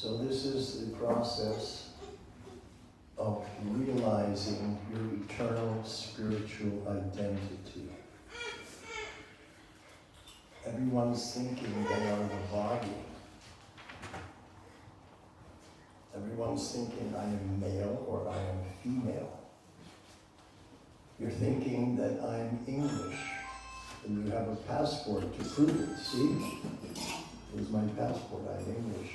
So this is the process of realizing your eternal spiritual identity. Everyone's thinking they are the body. Everyone's thinking I am male or I am female. You're thinking that I'm English, and you have a passport to prove it. See? Here's my passport, I'm English.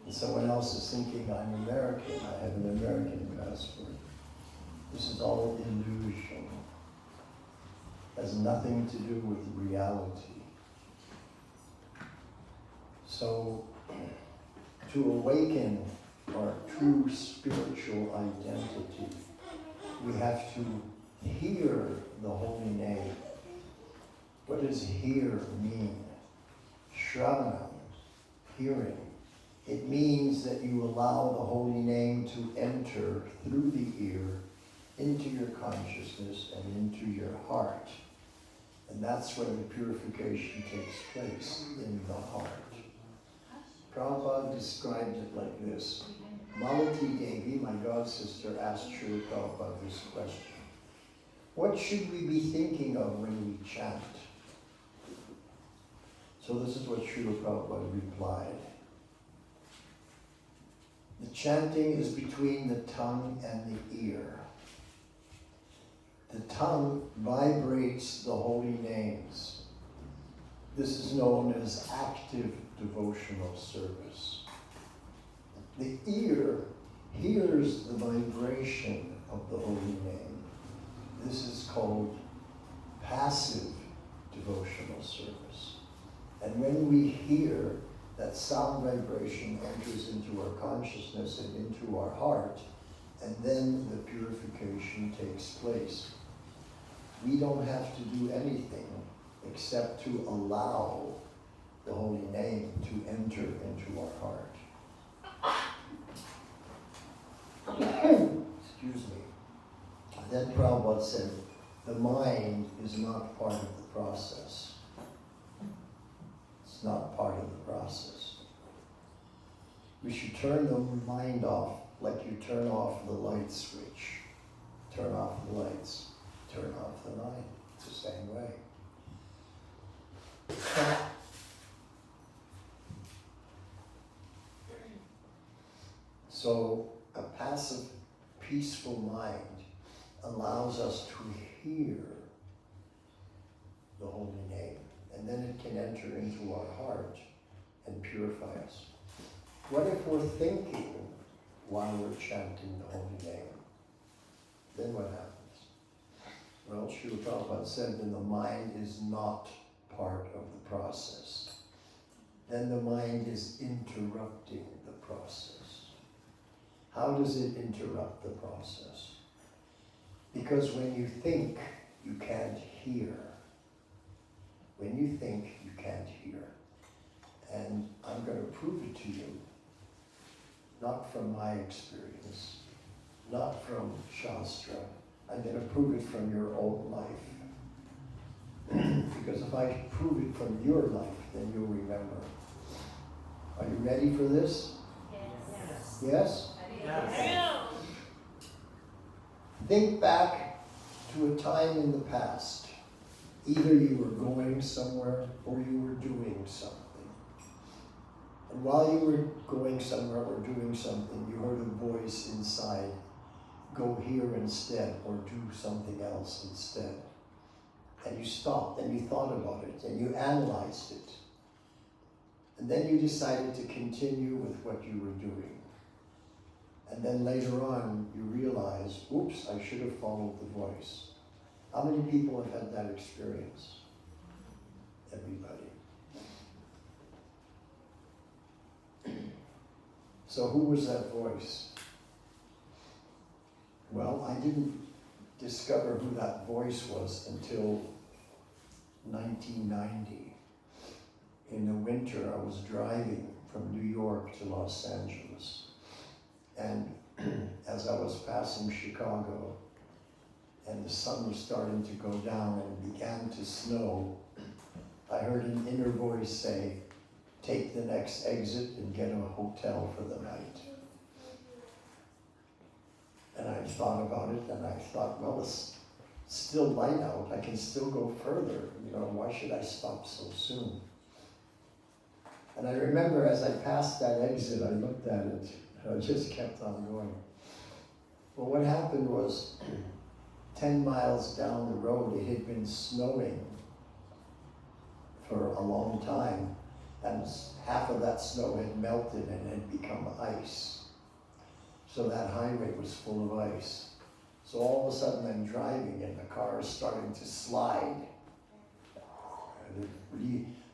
And someone else is thinking I'm American, I have an American passport. This is all illusion. It has nothing to do with reality. So, to awaken our true spiritual identity, we have to hear the holy name. What does hear mean? Shravanam, hearing. It means that you allow the holy name to enter through the ear into your consciousness and into your heart. And that's where the purification takes place, in the heart. Prabhupada described it like this. Malati Devi, my god sister, asked Srila Prabhupada this question. What should we be thinking of when we chant? So this is what Srila Prabhupada replied. The chanting is between the tongue and the ear. The tongue vibrates the holy names. This is known as active devotional service. The ear hears the vibration of the holy name. This is called passive devotional service. And when we hear, that sound vibration enters into our consciousness and into our heart, and then the purification takes place. We don't have to do anything except to allow the holy name to enter into our heart. Excuse me. Then Prabhupada said, the mind is not part of the process. It's not part of the process. We should turn the mind off like you turn off the light switch. Turn off the lights, turn off the mind. It's the same way. So a passive, peaceful mind allows us to hear the holy name. And then it can enter into our heart and purify us. What if we're thinking while we're chanting the holy name? Then what happens? Well, Srila Prabhupada said, then the mind is not part of the process. Then the mind is interrupting the process. How does it interrupt the process? Because when you think, you can't hear. When you think, you can't hear. And I'm going to prove it to you, not from my experience, not from Shastra. I'm going to prove it from your own life. Because if I can prove it from your life, then you'll remember. Are you ready for this? Yes. Yes? Yes. Think back to a time in the past. Either you were going somewhere or you were doing something. And while you were going somewhere or doing something, you heard a voice inside, go here instead, or do something else instead. And you stopped and you thought about it and you analyzed it. And then you decided to continue with what you were doing. And then later on, you realized, oops, I should have followed the voice. How many people have had that experience? Everybody. So who was that voice? Well, I didn't discover who that voice was until 1990. In the winter, I was driving from New York to Los Angeles. And as I was passing Chicago, and the sun was starting to go down and it began to snow, I heard an inner voice say, take the next exit and get a hotel for the night. And I thought about it, and I thought, well, it's still light out. I can still go further. You know, why should I stop so soon? And I remember as I passed that exit, I looked at it, and I just kept on going. Well, what happened was, 10 miles down the road, it had been snowing for a long time, and half of that snow had melted and had become ice. So that highway was full of ice. So all of a sudden I'm driving and the car is starting to slide.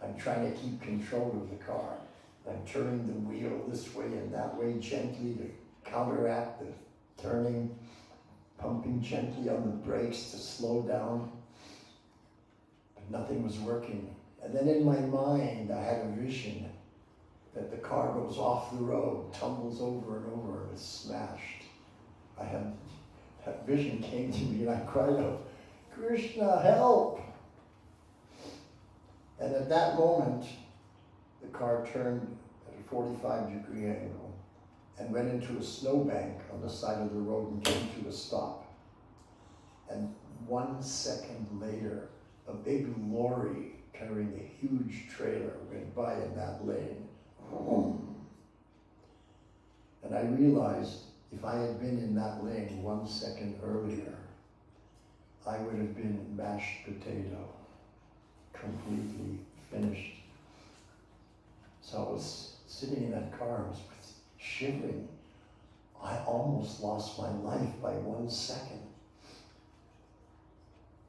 I'm trying to keep control of the car. I'm turning the wheel this way and that way gently to counteract the turning, pumping gently on the brakes to slow down. But nothing was working. And then in my mind I had a vision that the car goes off the road, tumbles over and over, and is smashed. That vision came to me and I cried out, Krishna, help! And at that moment, the car turned at a 45-degree angle and went into a snowbank on the side of the road and came to a stop. And 1 second later, a big lorry carrying a huge trailer went by in that lane. And I realized if I had been in that lane 1 second earlier, I would have been mashed potato, completely finished. So I was sitting in that car, I was shivering. I almost lost my life by 1 second.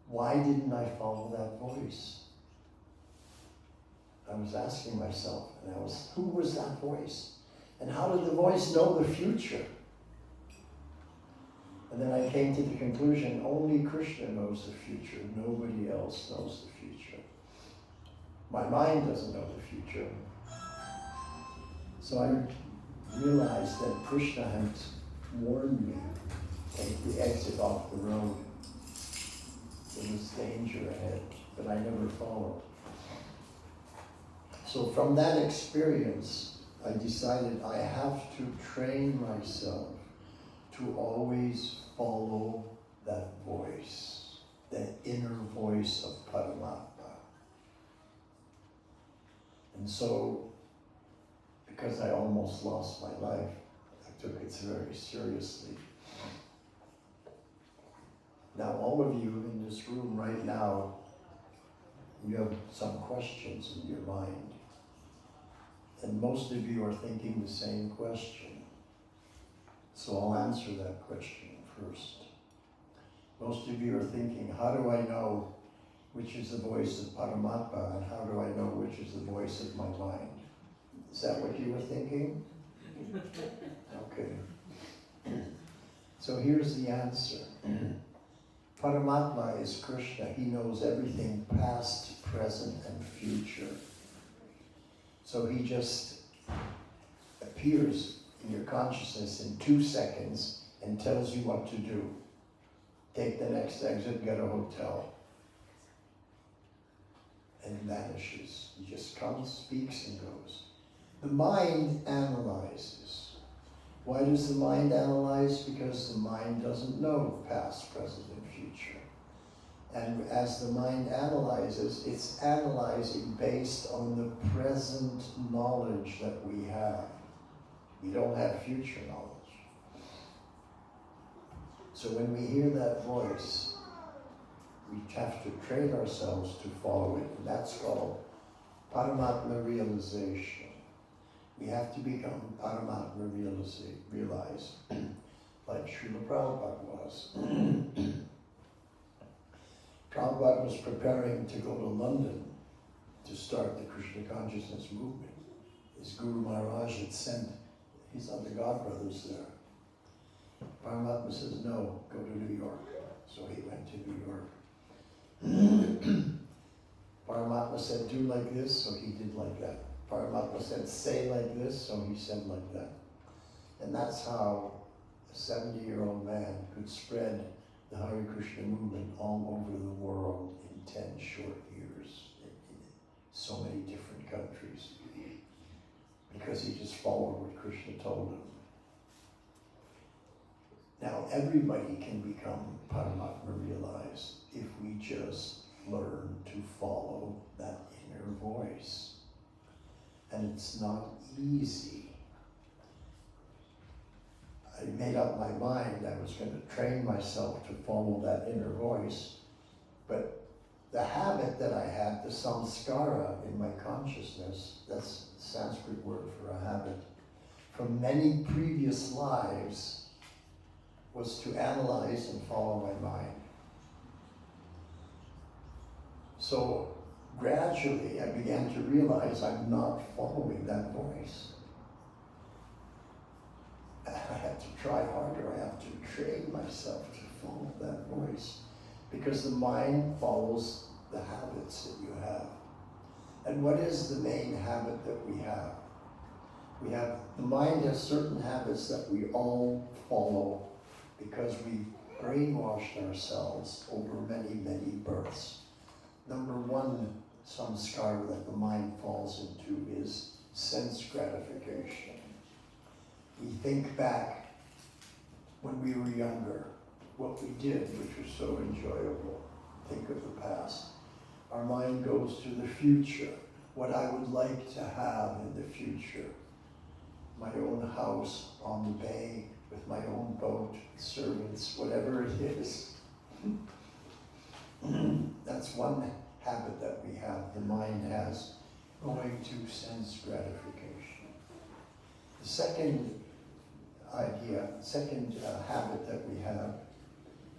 Why didn't I follow that voice? I was asking myself, and who was that voice? And how did the voice know the future? And then I came to the conclusion, only Krishna knows the future. Nobody else knows the future. My mind doesn't know the future. So I realized that Krishna had warned me, take the exit off the road. There was danger ahead, but I never followed. So from that experience, I decided I have to train myself to always follow that voice, that inner voice of Paramatma. And so, because I almost lost my life, I took it very seriously. Now, all of you in this room right now, you have some questions in your mind. And most of you are thinking the same question. So I'll answer that question first. Most of you are thinking, how do I know which is the voice of Paramatma and how do I know which is the voice of my mind? Is that what you were thinking? Okay. So here's the answer. Paramatma is Krishna. He knows everything past, present, and future. So he just appears in your consciousness in 2 seconds and tells you what to do. Take the next exit, get a hotel. And vanishes. He just comes, speaks, and goes. The mind analyzes. Why does the mind analyze? Because the mind doesn't know past, present, and future. And as the mind analyzes, it's analyzing based on the present knowledge that we have. We don't have future knowledge. So when we hear that voice, we have to train ourselves to follow it. And that's called Paramatma realization. We have to become Paramatma realized, like Srila Prabhupada was. Prabhupada was preparing to go to London to start the Krishna consciousness movement. His Guru Maharaj had sent his other godbrothers there. Paramatma says, no, go to New York. So he went to New York. Paramatma said, do like this, so he did like that. Paramatma said, say like this, so he said like that. And that's how a 70-year-old man could spread the Hare Krishna movement all over the world in 10 short years, in so many different countries. because he just followed what Krishna told him. Now everybody can become Paramatma realized if we just learn to follow that inner voice. And it's not easy. I made up my mind I was going to train myself to follow that inner voice, but the habit that I had, the samskara in my consciousness, that's the Sanskrit word for a habit, from many previous lives, was to analyze and follow my mind. So gradually I began to realize I'm not following that voice. I have to try harder, I have to train myself to follow that voice, because the mind follows the habits that you have. And what is the main habit that we have? The mind has certain habits that we all follow because we brainwashed ourselves over many, many births. Number one samskara that the mind falls into is sense gratification. We think back when we were younger, what we did, which was so enjoyable. Think of the past. Our mind goes to the future, what I would like to have in the future. My own house on the bay, with my own boat, servants, whatever it is. That's one habit that we have, the mind has, going to sense gratification. The second habit that we have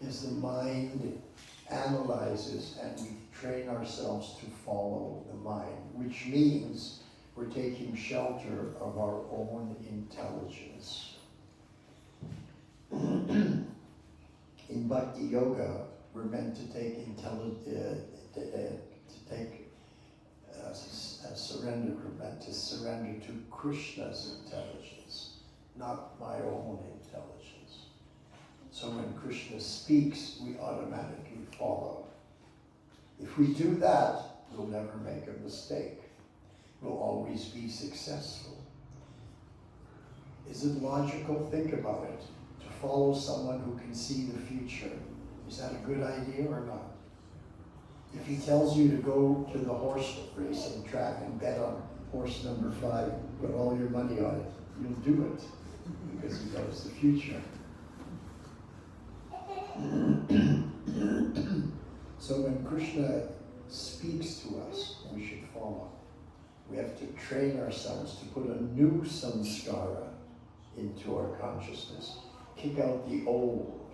is the mind analyzes and we train ourselves to follow the mind, which means we're taking shelter of our own intelligence. In Bhakti Yoga, we're meant to take surrender. We're meant to surrender to Krishna's intelligence, not my own intelligence. So when Krishna speaks, we automatically follow. If we do that, we'll never make a mistake. We'll always be successful. Is it logical? Think about it. To follow someone who can see the future, is that a good idea or not? If he tells you to go to the horse racing track and bet on horse number 5, put all your money on it, you'll do it because he knows the future. So when Krishna speaks to us, we should follow. We have to train ourselves to put a new samskara into our consciousness. Kick out the old,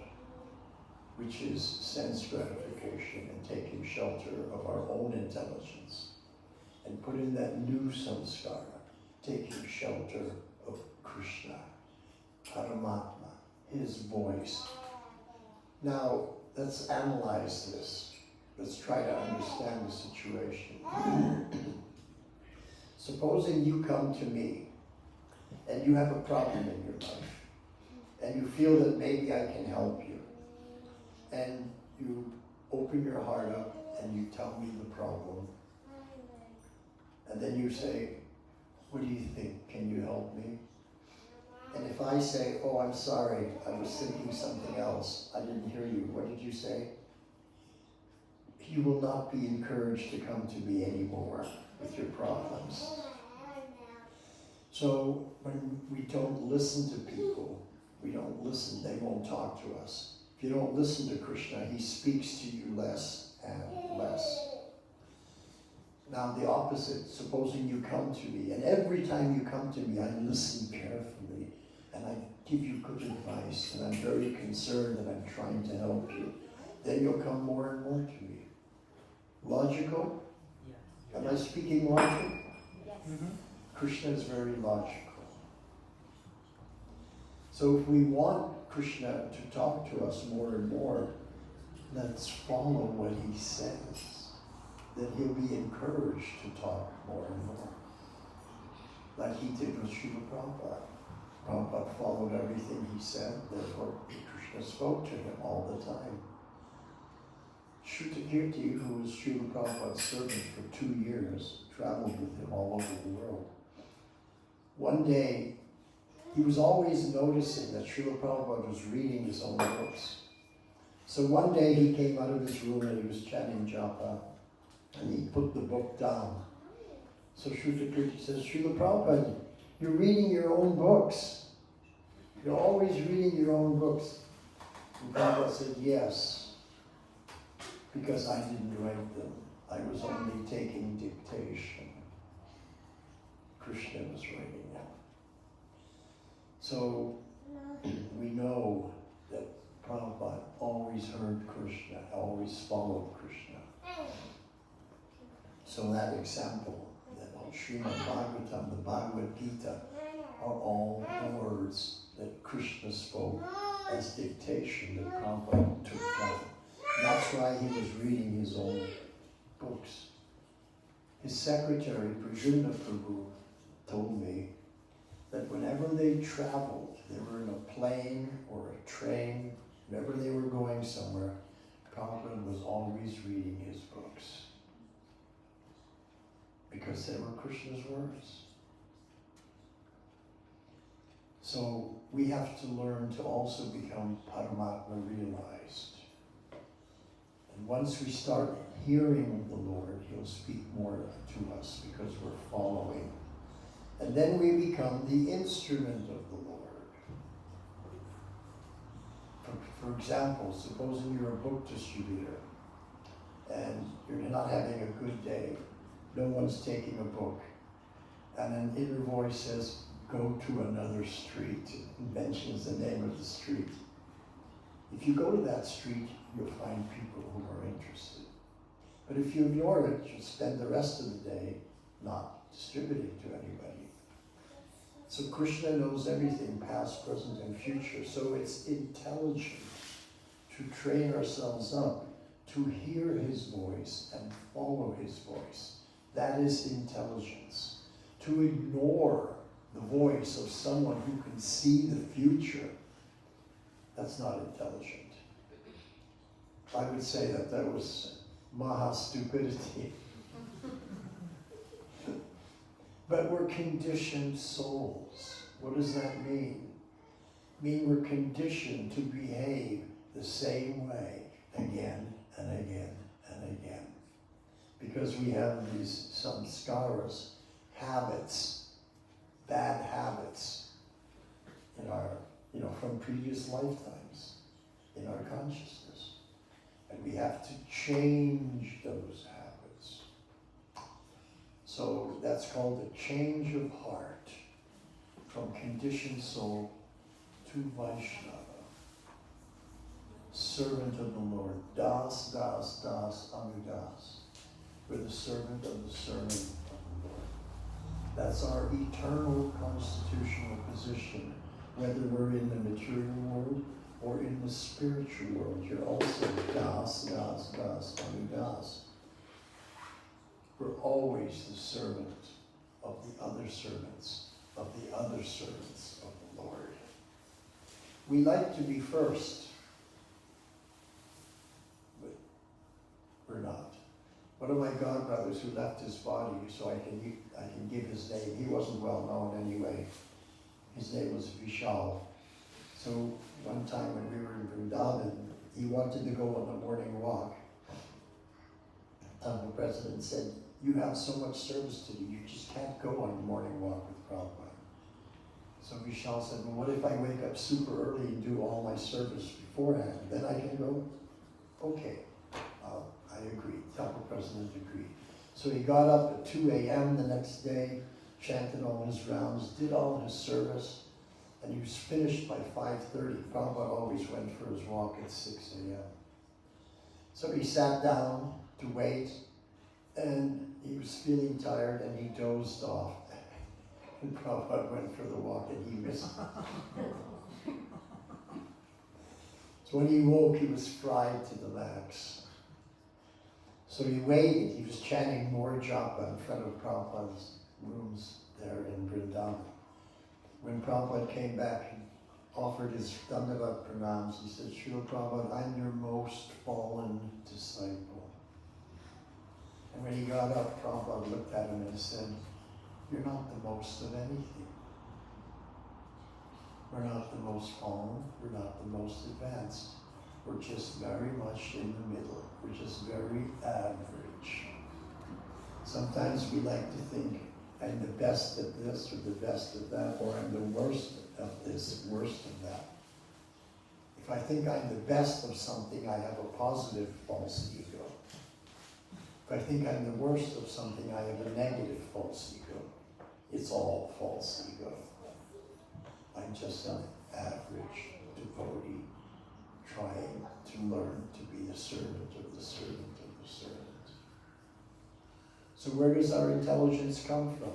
which is sense gratification and taking shelter of our own intelligence, and put in that new samskara, taking shelter of Krishna, Paramatma, his voice. Now, let's analyze this. Let's try to understand the situation. Supposing you come to me and you have a problem in your life and you feel that maybe I can help you, and you open your heart up and you tell me the problem, and then you say, what do you think? Can you help me? And if I say, oh, I'm sorry, I was thinking something else, I didn't hear you, what did you say? You will not be encouraged to come to me anymore with your problems. So when we don't listen to people, we don't listen, they won't talk to us. If you don't listen to Krishna, he speaks to you less and less. Now the opposite, supposing you come to me, and every time you come to me, I listen carefully, and I give you good advice, and I'm very concerned, and I'm trying to help you. Then you'll come more and more to me. Logical? Yes. Am I speaking logic? Yes. Mm-hmm. Krishna is very logical. So if we want Krishna to talk to us more and more, let's follow what he says. Then he'll be encouraged to talk more and more. Like he did with Srila Prabhupada. Prabhupada followed everything he said, therefore Krishna spoke to him all the time. Shrutakirti, who was Srila Prabhupada's servant for 2 years, traveled with him all over the world. one day, he was always noticing that Srila Prabhupada was reading his own books. So one day he came out of his room and he was chanting japa, and he put the book down. So Srila Kirti says, Srila Prabhupada, you're reading your own books. You're always reading your own books. And Prabhupada said, yes, because I didn't write them. I was only taking dictation. Krishna was writing them. So we know that Prabhupada always heard Krishna, always followed Krishna. So that example, that on Srimad Bhagavatam, the Bhagavad Gita, are all the words that Krishna spoke as dictation that Prabhupada took down. That's why he was reading his own books. His secretary, Pradyumna Prabhu, told me that whenever they traveled, they were in a plane or a train, whenever they were going somewhere, Prabhupada was always reading his books. Because they were Krishna's words. So we have to learn to also become Paramatma realized. And once we start hearing the Lord, he'll speak more to us because we're following. And then we become the instrument of the Lord. For example, supposing you're a book distributor and you're not having a good day, no one's taking a book, and an inner voice says, go to another street, and mentions the name of the street. If you go to that street, you'll find people who are interested. But if you ignore it, you'll spend the rest of the day not distributing to anybody. So Krishna knows everything, past, present, and future. So it's intelligent to train ourselves up to hear his voice and follow his voice. That is intelligence. To ignore the voice of someone who can see the future, that's not intelligent. I would say that was maha stupidity. But we're conditioned souls. What does that mean? It means we're conditioned to behave the same way again and again and again. Because we have these samskaras, habits, bad habits in our, from previous lifetimes in our consciousness. And we have to change those habits. So that's called a change of heart from conditioned soul to Vaishnava. Servant of the Lord. Das, das, das, anudas. We're the servant of the servant of the Lord. That's our eternal constitutional position, whether we're in the material world or in the spiritual world. You're also das, das, das, anudas. We're always the servant of the other servants, of the other servants of the Lord. We like to be first, but we're not. One of my godbrothers who left his body so I can give his name. He wasn't well known anyway. His name was Vishal. So one time when we were in Vrindavan, he wanted to go on a morning walk. The temple president said, you have so much service to do, you just can't go on a morning walk with Prabhupada. So Vishal said, well, what if I wake up super early and do all my service beforehand? Then I can go? Okay. I agreed. Temple president agreed. So he got up at 2 a.m. the next day, chanted all his rounds, did all his service, and he was finished by 5:30. Prabhupada always went for his walk at 6 a.m. So he sat down to wait, and he was feeling tired, and he dozed off. And Prabhupada went for the walk, and he missed it. So when he woke, he was fried to the max. So he waited. He was chanting more japa in front of Prabhupada's rooms there in Vrindavan. When Prabhupada came back and offered his Dandavat pranams, he said, Srila Prabhupada, I'm your most fallen disciple. And when he got up, Prabhupada looked at him and said, you're not the most of anything. We're not the most calm, we're not the most advanced. We're just very much in the middle. We're just very average. Sometimes we like to think, I'm the best at this or the best at that, or I'm the worst of this, worst of that. If I think I'm the best of something, I have a positive false ego. If I think I'm the worst of something, I have a negative false ego. It's all false ego. I'm just an average devotee trying to learn to be the servant of the servant of the servant. So where does our intelligence come from?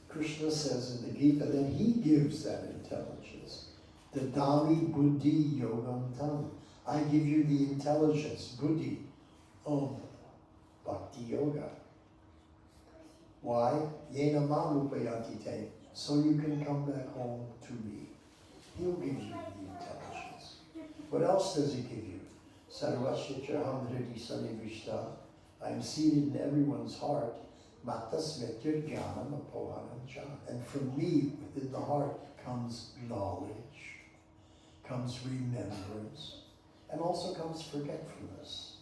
Krishna says in the Gita that he gives that intelligence. Dadami buddhi yogam tam. I give you the intelligence, buddhi, bhakti yoga. Why? Yena mam upayati te. So you can come back home to me. He'll give you the intelligence. What else does he give you? Sarvashitra hamriti sanivishta. I'm seated in everyone's heart. Matas metya jnanam apohanam jnana. And from me, within the heart, comes knowledge, comes remembrance, and also comes forgetfulness.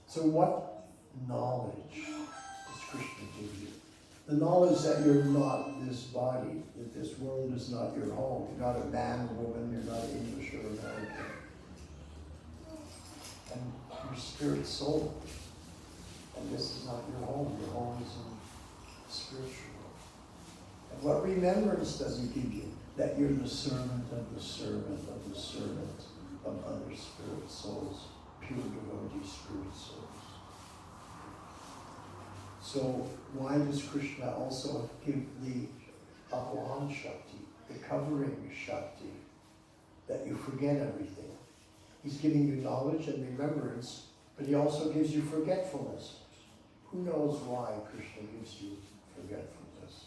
So what knowledge does Krishna give you? The knowledge that you're not this body, that this world is not your home. You're not a man or woman, you're not English or American. And your spirit soul. And this is not your home. Your home is in the spiritual world. And what remembrance does he give you? That you're the servant of the servant of the servant of other spirit souls, pure devotee spirit souls. So why does Krishna also give the Apohan Shakti, the covering Shakti, that you forget everything? He's giving you knowledge and remembrance, but he also gives you forgetfulness. Who knows why Krishna gives you forgetfulness?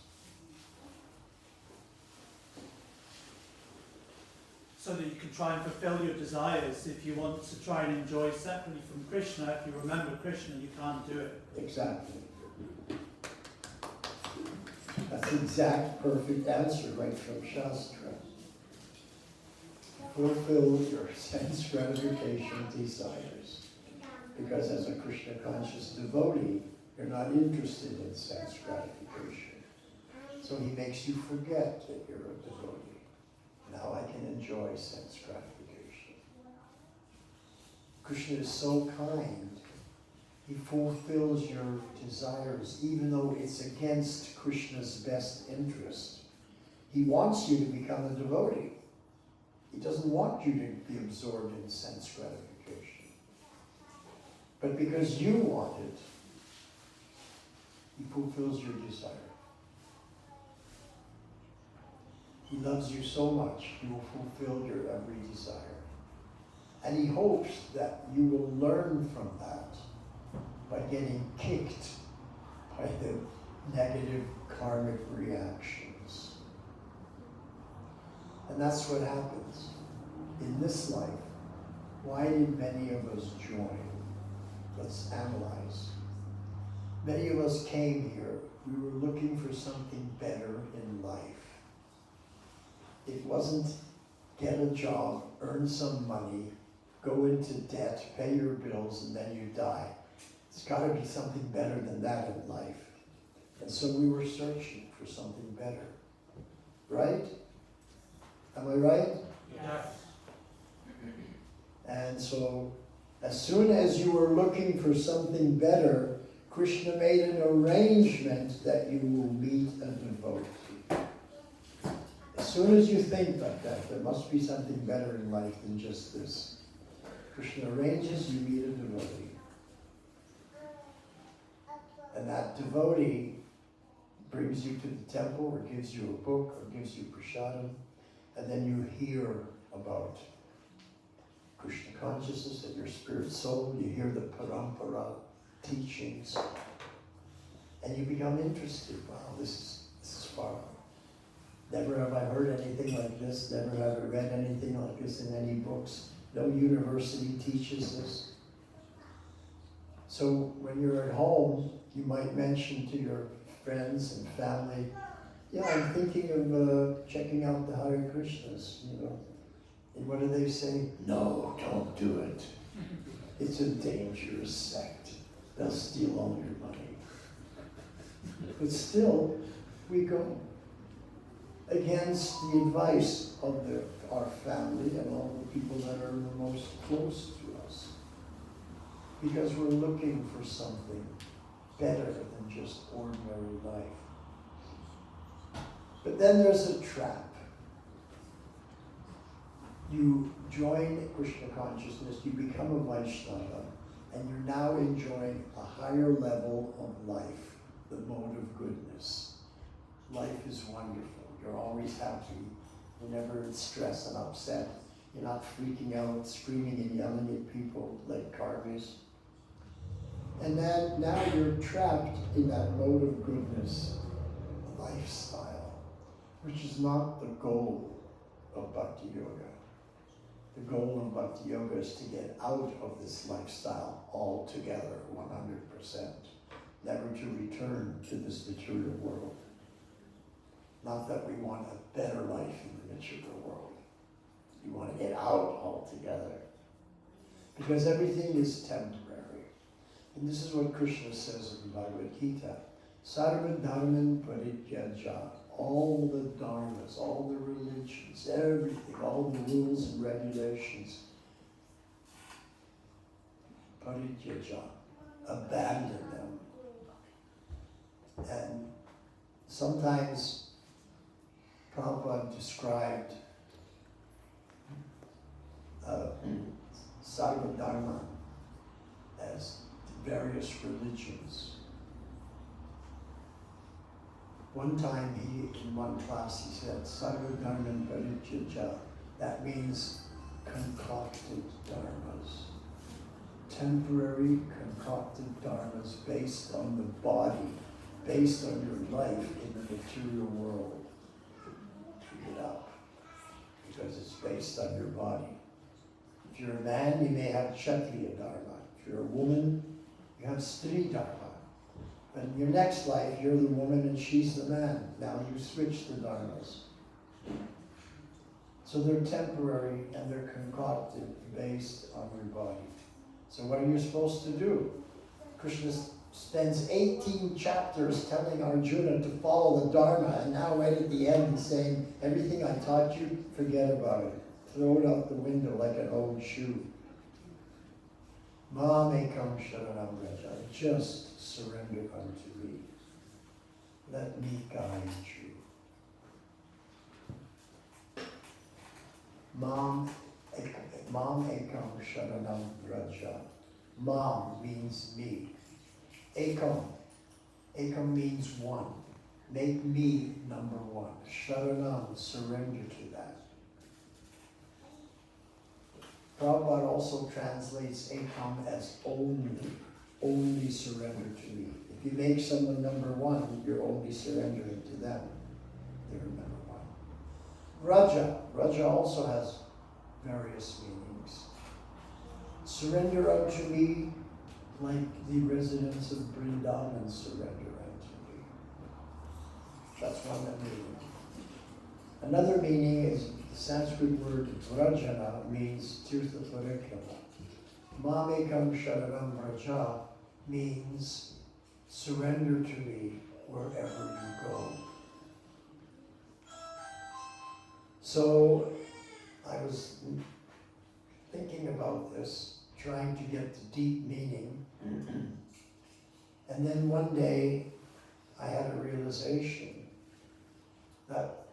So that you can try and fulfill your desires. If you want to try and enjoy separately from Krishna, if you remember Krishna, you can't do it. Exactly. That's the exact perfect answer right from Shastra. Fulfill your sense gratification desires. Because as a Krishna conscious devotee, you're not interested in sense gratification. So he makes you forget that you're a devotee. Now I can enjoy sense gratification. Krishna is so kind. He fulfills your desires, even though it's against Krishna's best interest. He wants you to become a devotee. He doesn't want you to be absorbed in sense gratification. But because you want it, he fulfills your desire. He loves you so much, he will fulfill your every desire. And he hopes that you will learn from that by getting kicked by the negative karmic reactions. And that's what happens in this life. Why did many of us join? Let's analyze. Many of us came here, we were looking for something better in life. It wasn't get a job, earn some money, go into debt, pay your bills, and then you die. It's got to be something better than that in life. And so we were searching for something better. Right? Am I right? Yes. And so, as soon as you were looking for something better, Krishna made an arrangement that you will meet a devotee. As soon as you think like that, there must be something better in life than just this. Krishna arranges, you meet a devotee. And that devotee brings you to the temple or gives you a book or gives you prasadam, and then you hear about Krishna consciousness and your spirit soul. You hear the parampara teachings, and you become interested. Wow, this is far. Never have I heard anything like this. Never have I read anything like this in any books. No university teaches this. So when you're at home, you might mention to your friends and family, Yeah, I'm thinking of checking out the Hare Krishnas, you know. And what do they say? No, don't do it. It's a dangerous sect. They'll steal all your money. But still, we go against the advice of our family and all the people that are the most close to us. Because we're looking for something better than just ordinary life. But then there's a trap. You join Krishna consciousness, you become a Vaishnava, and you're now enjoying a higher level of life, the mode of goodness. Life is wonderful. You're always happy. You're never stressed and upset. You're not freaking out, screaming and yelling at people like karmis. And then now you're trapped in that mode of goodness lifestyle, which is not the goal of Bhakti Yoga. The goal of Bhakti Yoga is to get out of this lifestyle altogether, 100%, never to return to this material world. Not that we want a better life in the material world. We want to get out altogether. Because everything is temporary. And this is what Krishna says in the Bhagavad Gita. Sarva dharman parityaja. All the dharmas, all the religions, everything, all the rules and regulations. Parityaja. Abandon them. And sometimes Prabhupada described Sarva Dharma as various religions. One time in one class he said, Sarva Dharma Parityaja. That means concocted dharmas. Temporary concocted dharmas based on the body, based on your life in the material world. Give it up, because it's based on your body. If you're a man, you may have Kshatriya Dharma. If you're a woman, you have Stri Dharma. But in your next life, you're the woman and she's the man. Now you switch the dharmas. So they're temporary and they're concocted based on your body. So what are you supposed to do? Krishna spends 18 chapters telling Arjuna to follow the Dharma, and now right at the end he's saying, everything I taught you, forget about it. Throw it out the window like an old shoe. Ma mekam sharanam vraja. Just surrender unto me. Let me guide you. Mam ekam sharanam vraja. Mam means me. Ekam. Ekam means one. Make me number one. Sharanam, surrender to that. Prabhupada also translates ekam as only surrender to me. If you make someone number one, you're only surrendering to them. They're number one. Raja also has various meanings. Surrender unto me like the residents of Vrindavan surrender unto me. That's one meaning. Another meaning is the Sanskrit word vrajana means tirtha parikrama. Mamekam sharanam vraja means surrender to me wherever you go. So I was thinking about this, trying to get the deep meaning. And then one day I had a realization that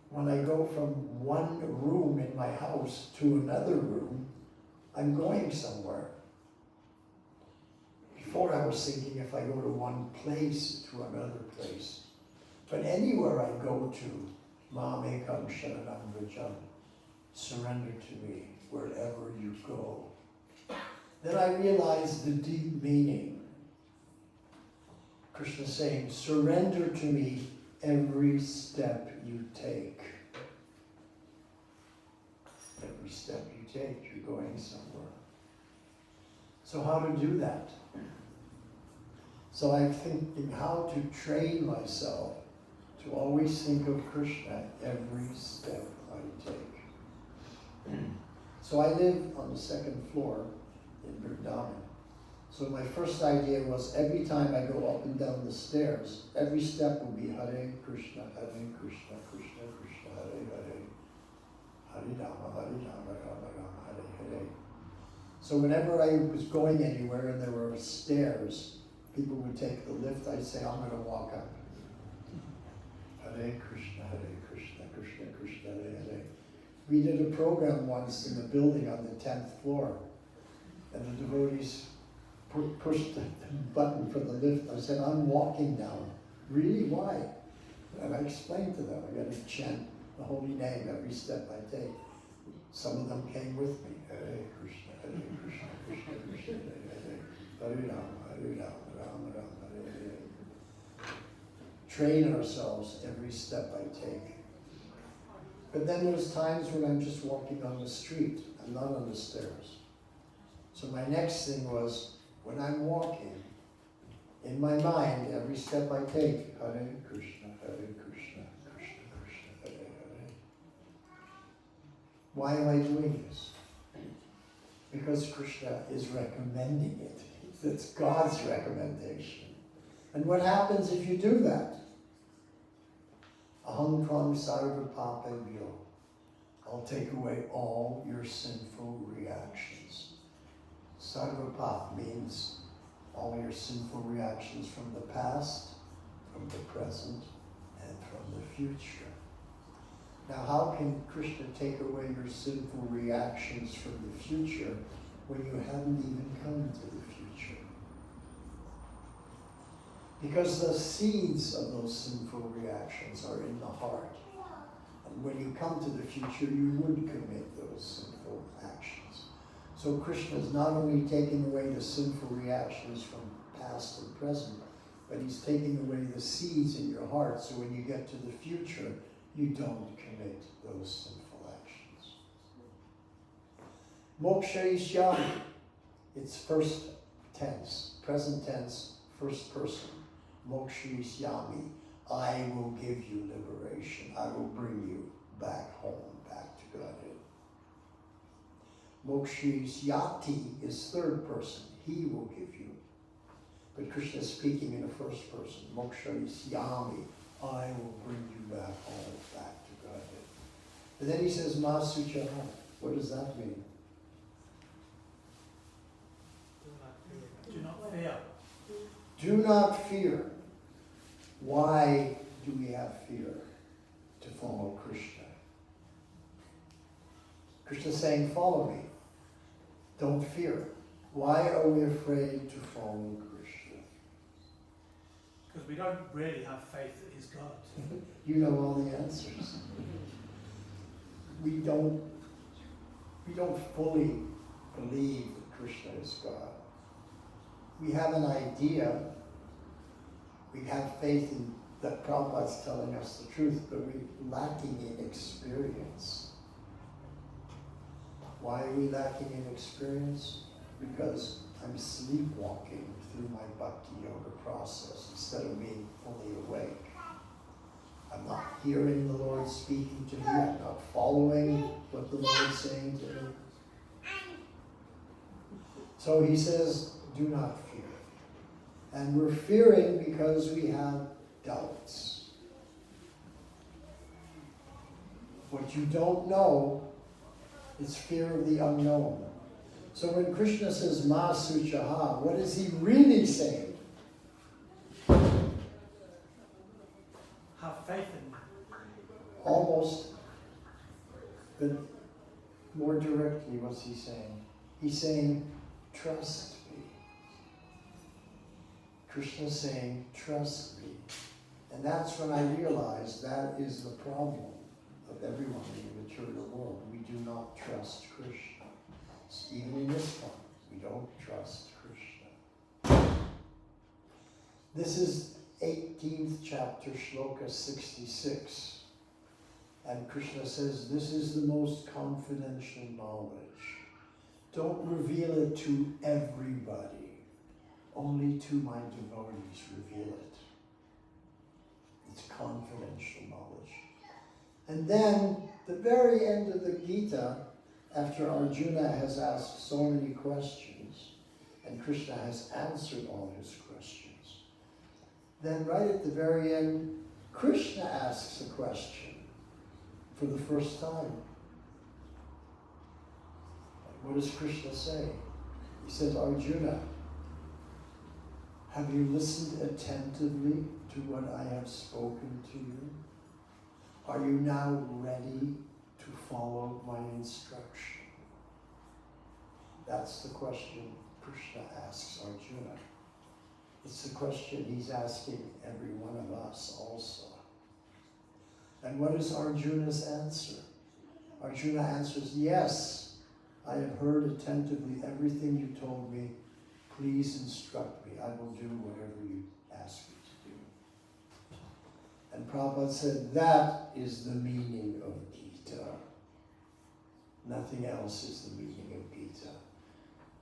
when I go from one room in my house to another room, I'm going somewhere. Before I was thinking if I go to one place to another place. But anywhere I go to, Ma mekam sharanam vrajam, surrender to me wherever you go. Then I realized the deep meaning. Krishna is saying, surrender to me every step you take. Every step you take, you're going somewhere. So how to do that? So I'm thinking how to train myself to to always think of Krishna every step I take. So I live on the second floor in Vrindavan. So my first idea was every time I go up and down the stairs, every step will be Hare Krishna, Krishna Krishna, Hare Hare, Hare Rama, Rama Rama, Hare Hare. So whenever I was going anywhere and there were stairs, people would take the lift, I'd say, I'm going to walk up. Hare Krishna, Krishna Krishna, Hare Hare. We did a program once in the building on the 10th floor, and the devotees pushed the button for the lift. I said, I'm walking down. Really? Why? And I explained to them, I got to chant the holy name every step I take. Some of them came with me. Hare Krishna, Krishna Krishna, Hare Hare, Hare Rama, Rama Rama, Hare Hare. Train ourselves every step I take. But then there's times when I'm just walking on the street. I'm not on the stairs. So my next thing was, when I'm walking, in my mind, every step I take, Hare Krishna, Krishna Krishna, Hare Hare. Why am I doing this? Because Krishna is recommending it. It's God's recommendation. And what happens if you do that? Aham tvam sarva papebhyo. I'll take away all your sinful reactions. Sarva pap means all your sinful reactions from the past, from the present, and from the future. Now, how can Krishna take away your sinful reactions from the future when you haven't even come to the future? Because the seeds of those sinful reactions are in the heart. And when you come to the future, you would commit those sinful actions. So Krishna is not only taking away the sinful reactions from past and present, but he's taking away the seeds in your heart, so when you get to the future, you don't commit those sinful actions. Moksha Ishyami, it's first tense, present tense, first person. Moksha Ishyami, I will give you liberation. I will bring you back home, back to Godhead. Moksha Isyati is third person. He will give you. But Krishna is speaking in the first person. Moksha Isyami, I will bring you back home, back to Godhead. And then he says, Ma Suchaha. What does that mean? Do not fear. Do not fear. Why do we have fear? To follow Krishna. Krishna is saying, follow me. Don't fear. Why are we afraid to follow Krishna? Because we don't really have faith that he's God. You know all the answers. We don't fully believe that Krishna is God. We have an idea. We have faith in that Prabhupada's telling us the truth, but we're lacking in experience. Why are we lacking in experience? Because I'm sleepwalking through my bhakti yoga process instead of being fully awake. I'm not hearing the Lord speaking to me. I'm not following what the Lord is saying to me. So he says, do not fear. And we're fearing because we have doubts. What you don't know is fear of the unknown. So when Krishna says Ma Suchaha, what is he really saying? Have faith in me. Almost, but more directly, what's he saying? He's saying, trust me. Krishna's saying, trust me. And that's when I realized that is the problem of everyone in the material world. We do not trust Krishna. Even in this one, we don't trust Krishna. This is 18th chapter, shloka 66. And Krishna says, this is the most confidential knowledge. Don't reveal it to everybody. Only to my devotees reveal it. It's confidential knowledge. And then, the very end of the Gita, after Arjuna has asked so many questions, and Krishna has answered all his questions, then right at the very end, Krishna asks a question for the first time. What does Krishna say? He says, Arjuna, have you listened attentively to what I have spoken to you? Are you now ready to follow my instruction? That's the question Krishna asks Arjuna. It's the question he's asking every one of us also. And what is Arjuna's answer? Arjuna answers, yes, I have heard attentively everything you told me. Please instruct me. I will do whatever you ask me to do. And Prabhupada said, that is the meaning of Gita. Nothing else is the meaning of Gita.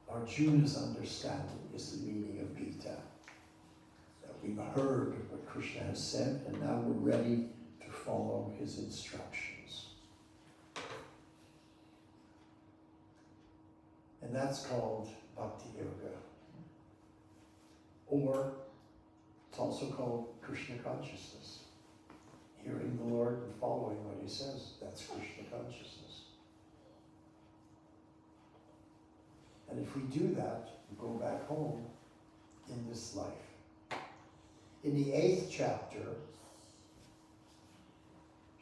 Arjuna's understanding is the meaning of Gita. That we've heard what Krishna has said, and now we're ready to follow his instructions. And that's called Bhakti Yoga. Or it's also called Krishna consciousness. Hearing the Lord and following what he says, that's Krishna consciousness. And if we do that, we go back home in this life. In the 8th chapter,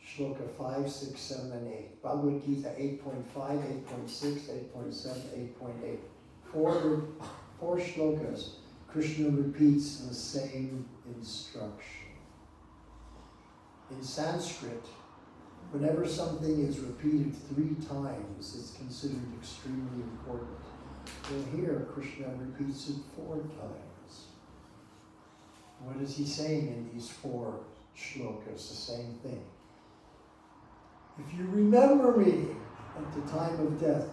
Shloka 5, 6, 7, and 8. Bhagavad Gita 8.5, 8.6, 8.7, 8.8. Four shlokas. Krishna repeats the same instruction. In Sanskrit, whenever something is repeated 3 times, it's considered extremely important. Well, here, Krishna repeats it 4 times. What is he saying in these 4 shlokas? The same thing. If you remember me at the time of death,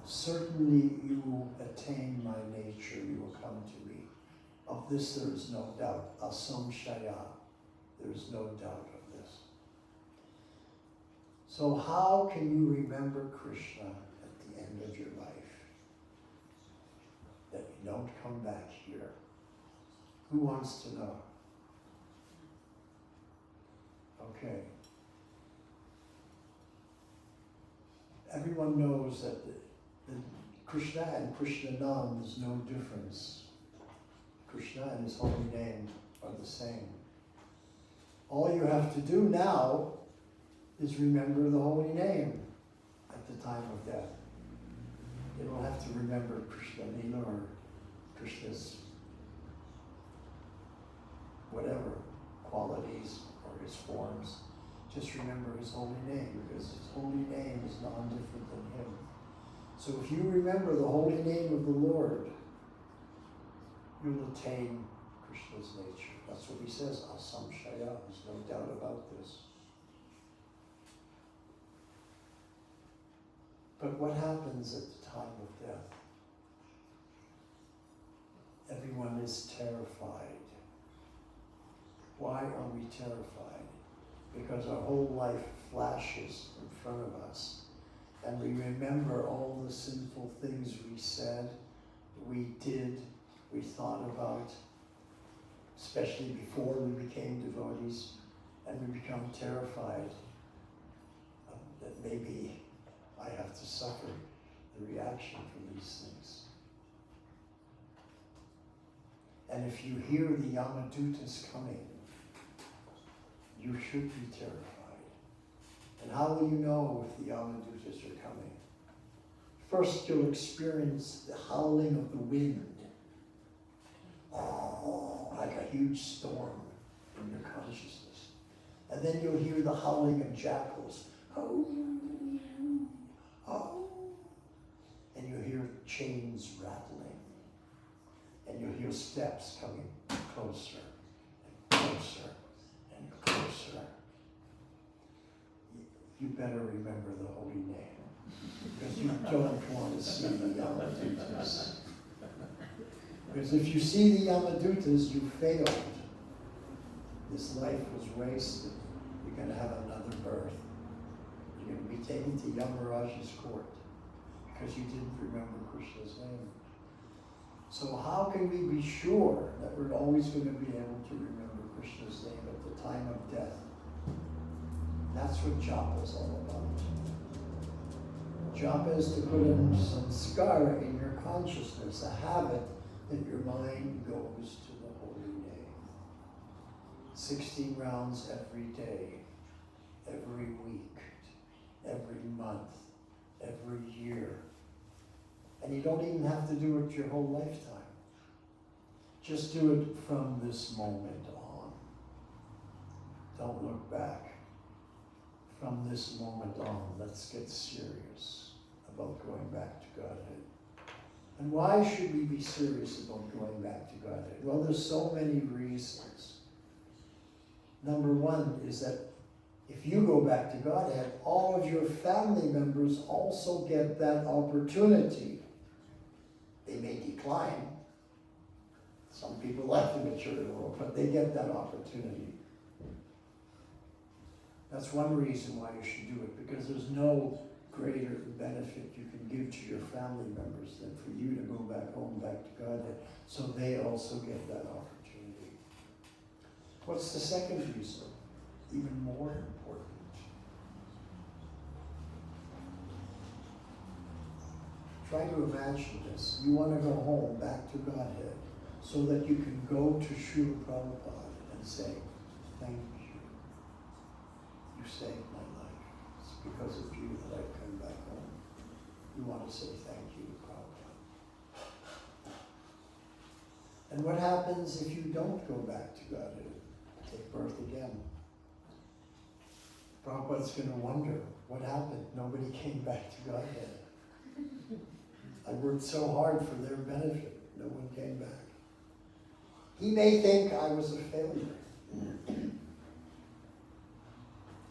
certainly you will attain my nature, you will come to me. Of this there is no doubt. Asamshaya. There is no doubt of this. So how can you remember Krishna at the end of your life? That you don't come back here. Who wants to know? Okay. Everyone knows that Krishna and Krishna Nam is no difference. Krishna and his holy name are the same. All you have to do now is remember the holy name at the time of death. You don't have to remember Krishna Lila or Krishna's whatever qualities or his forms. Just remember his holy name, because his holy name is non-different than him. So if you remember the holy name of the Lord, you'll attain Krishna's nature. That's what he says, asamshaya. There's no doubt about this. But what happens at the time of death? Everyone is terrified. Why are we terrified? Because our whole life flashes in front of us, and we remember all the sinful things we said, we did, we thought about, especially before we became devotees, and we become terrified that maybe I have to suffer the reaction from these things. And if you hear the Yamadutas coming, you should be terrified. And how will you know if the Yamadutas are coming? First, you'll experience the howling of the wind. Oh, like a huge storm in your consciousness. And then you'll hear the howling of jackals. Oh, oh. And you'll hear chains rattling. And you'll hear steps coming closer and closer and closer. You better remember the holy name, because you don't want to see the Yamadutas. Because if you see the Yamadutas, you failed this life was wasted. You're going to have another birth. You're going to be taken to Yamaraj's court because you didn't remember Krishna's name. So how can we be sure that we're always going to be able to remember Krishna's name at the time of death? That's what japa is all about. Japa is to put in some skara in your consciousness, a habit that your mind goes to the holy name. 16 rounds every day, every week, every month, every year. And you don't even have to do it your whole lifetime. Just do it from this moment on. Don't look back. From this moment on, let's get serious about going back to Godhead. And why should we be serious about going back to Godhead? Well, there's so many reasons. Number one is that if you go back to Godhead, all of your family members also get that opportunity. They may decline. Some people like the material world, but they get that opportunity. That's one reason why you should do it, because there's no greater benefit you can give to your family members than for you to go back home, back to Godhead, so they also get that opportunity. What's the second reason? Even more important. Try to imagine this. You want to go home, back to Godhead, so that you can go to Srila Prabhupada and say, thank you. You saved my life. It's because of you that I've come back home. You want to say thank you to Prabhupada. And what happens if you don't go back to Godhead? Take birth again. Prabhupada's going to wonder, what happened? Nobody came back to Godhead. I worked so hard for their benefit. No one came back. He may think I was a failure.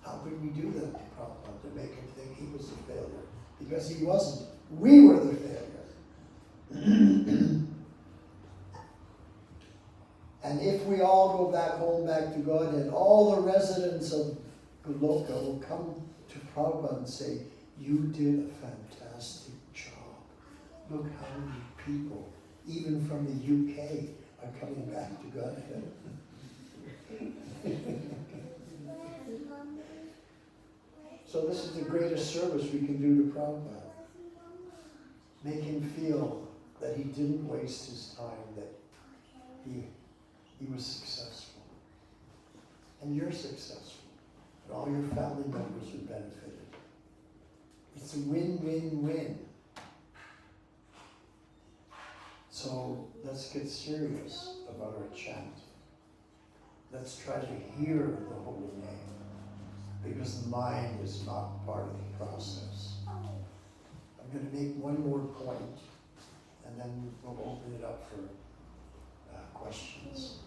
How could we do that to Prabhupada, to make him think he was a failure? Because he wasn't. We were the failure. And if we all go back home, back to Godhead, all the residents of Goloka will come to Prabhupada and say, you did a fantastic job. Look how many people, even from the UK, are coming back to Godhead. So this is the greatest service we can do to Prabhupada. Make him feel that he didn't waste his time, that he was successful. And you're successful. And all your family members are benefited. It's a win-win-win. So let's get serious about our chant. Let's try to hear the holy name, because the mind is not part of the process. I'm going to make one more point, and then we'll open it up for questions.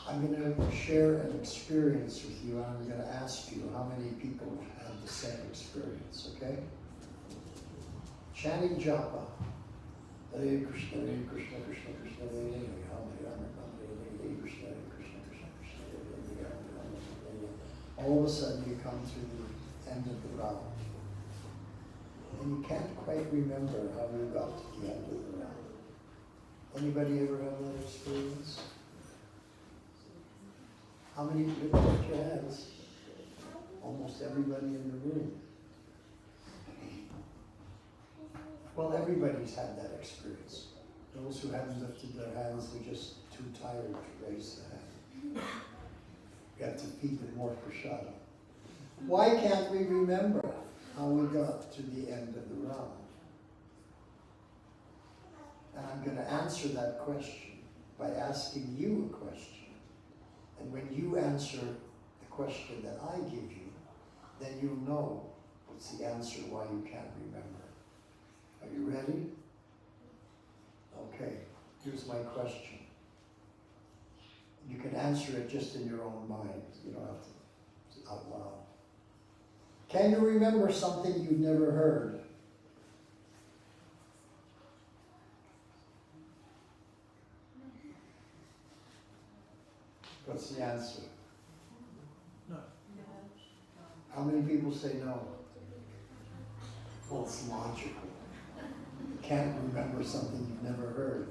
I'm going to share an experience with you, and I'm going to ask you how many people have had the same experience, okay? Chanting japa. Hare Krishna, Hare Krishna, Krishna Krishna, Hare Hare, Hare Rama, Hare Krishna, Hare Krishna, Krishna Krishna, Hare Hare, Hare Rama, Hare Hare. All of a sudden you come to the end of the round. And you can't quite remember how you got to the end of the round. Anybody ever have that experience? How many people lift your hands? Almost everybody in the room. Well, everybody's had that experience. Those who haven't lifted their hands, they're just too tired to raise the hand. We have to feed them more prashadam. Why can't we remember how we got to the end of the round? And I'm going to answer that question by asking you a question. And when you answer the question that I give you, then you'll know what's the answer why you can't remember. Are you ready? Okay, here's my question. You can answer it just in your own mind. You don't have to out loud. Can you remember something you've never heard? What's the answer? No. How many people say no? Well, it's logical. You can't remember something you've never heard.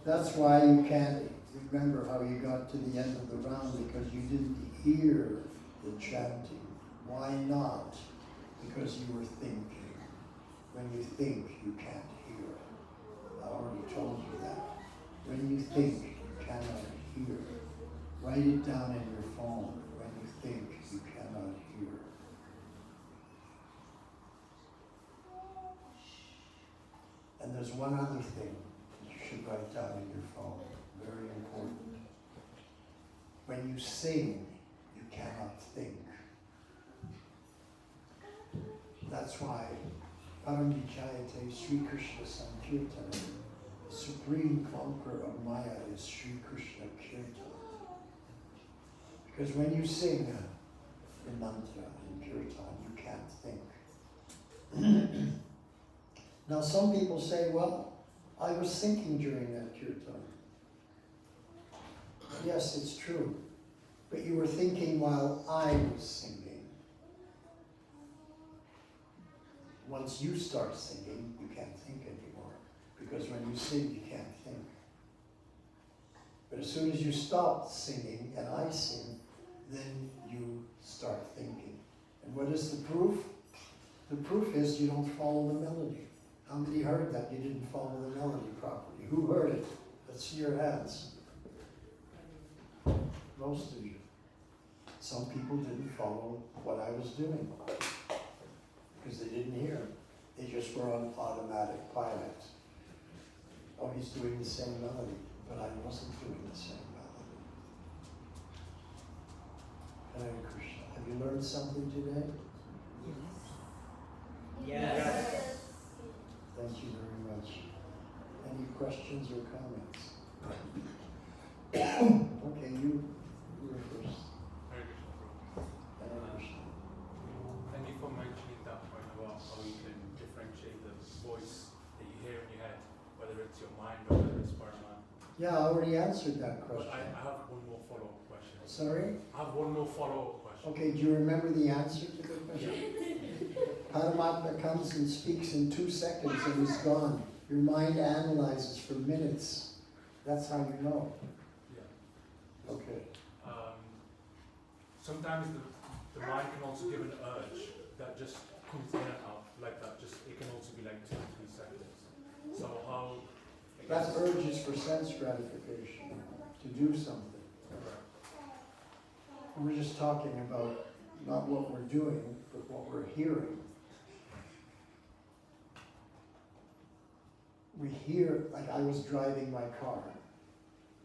That's why you can't remember how you got to the end of the round, because you didn't hear the chanting. Why not? Because you were thinking. When you think, you can't hear. I already told you that. When you think, you cannot hear. Write it down in your phone. When you think, you cannot hear. And there's one other thing you should write down in your phone. Very important. When you sing, you cannot think. That's why Paramvijayate Sri Krishna Sankirtana, the supreme conqueror of Maya, is Sri Krishna Kirtana. Because when you sing the mantra in kirtan, you can't think. Now some people say, well, I was thinking during that kirtan. Yes, it's true. But you were thinking while I was singing. Once you start singing, you can't think anymore. Because when you sing, you can't think. But as soon as you stop singing and I sing, then you start thinking. And what is the proof? The proof is you don't follow the melody. How many heard that you didn't follow the melody properly? Who heard it? Let's see your hands. Most of you. Some people didn't follow what I was doing because they didn't hear. They just were on automatic pilot. Oh, he's doing the same melody, but I wasn't doing the same melody. Hare Krishna. Have you learned something today? Yes. Thank you very much. Any questions or comments? Okay, you were first. Hare Krishna, bro. Hare Krishna. Thank you for mentioning that point about how you can differentiate the voice that you hear in your head, whether it's your mind or whether it's Paramatma. Yeah, I already answered that But question. I have one more follow-up question. Sorry? I have one more follow-up question. Okay, do you remember the answer to the question? Paramatma comes and speaks in 2 seconds and is gone. Your mind analyzes for minutes. That's how you know. Yeah. Okay. Sometimes the mind can also give an urge that just comes in and out like that. Just it can also be like 2 to 3 seconds. So how? That urge is for sense gratification, to do something. We're just talking about not what we're doing, but what we're hearing. We hear, like I was driving my car,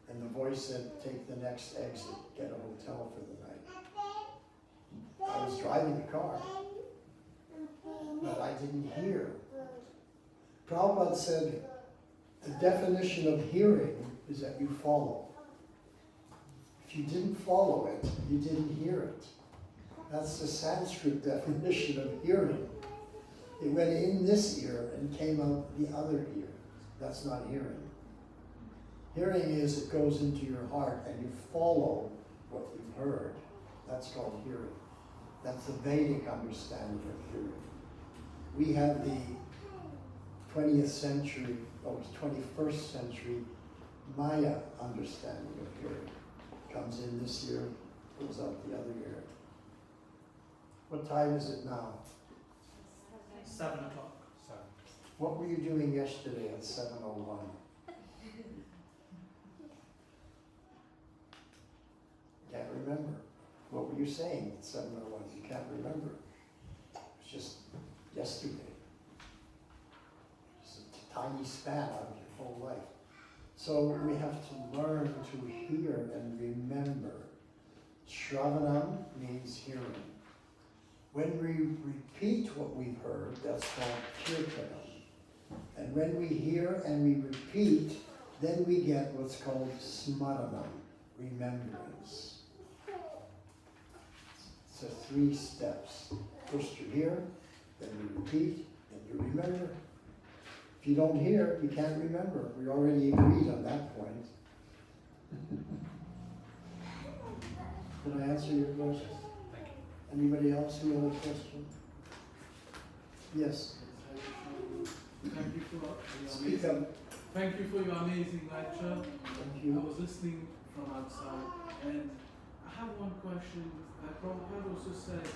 and the voice said, take the next exit, get a hotel for the night. I was driving the car, but I didn't hear. Prabhupada said, the definition of hearing is that you follow. If you didn't follow it, you didn't hear it. That's the Sanskrit definition of hearing. It went in this ear and came out the other ear. That's not hearing. Hearing is it goes into your heart and you follow what you've heard. That's called hearing. That's the Vedic understanding of hearing. We have the 20th century, 21st century Maya understanding of hearing. Comes in this ear, goes out the other ear. What time is it now? 7 o'clock. What were you doing yesterday at 7:01? Can't remember. What were you saying at 7:01? You can't remember. It was just yesterday. Just a tiny span out of your whole life. So we have to learn to hear and remember. Shravanam means hearing. When we repeat what we've heard, that's called kirtanam. And when we hear and we repeat, then we get what's called smaranam, remembrance. So 3 steps. First you hear, then you repeat, then you remember. If you don't hear, you can't remember. We already agreed on that point. Did I answer your question? Thank you. Anybody else who have a question? Yes, Thank you for your speak amazing, up. thank you for your amazing lecture. Thank I you. was listening from outside, and I have one question. Prabhupada also said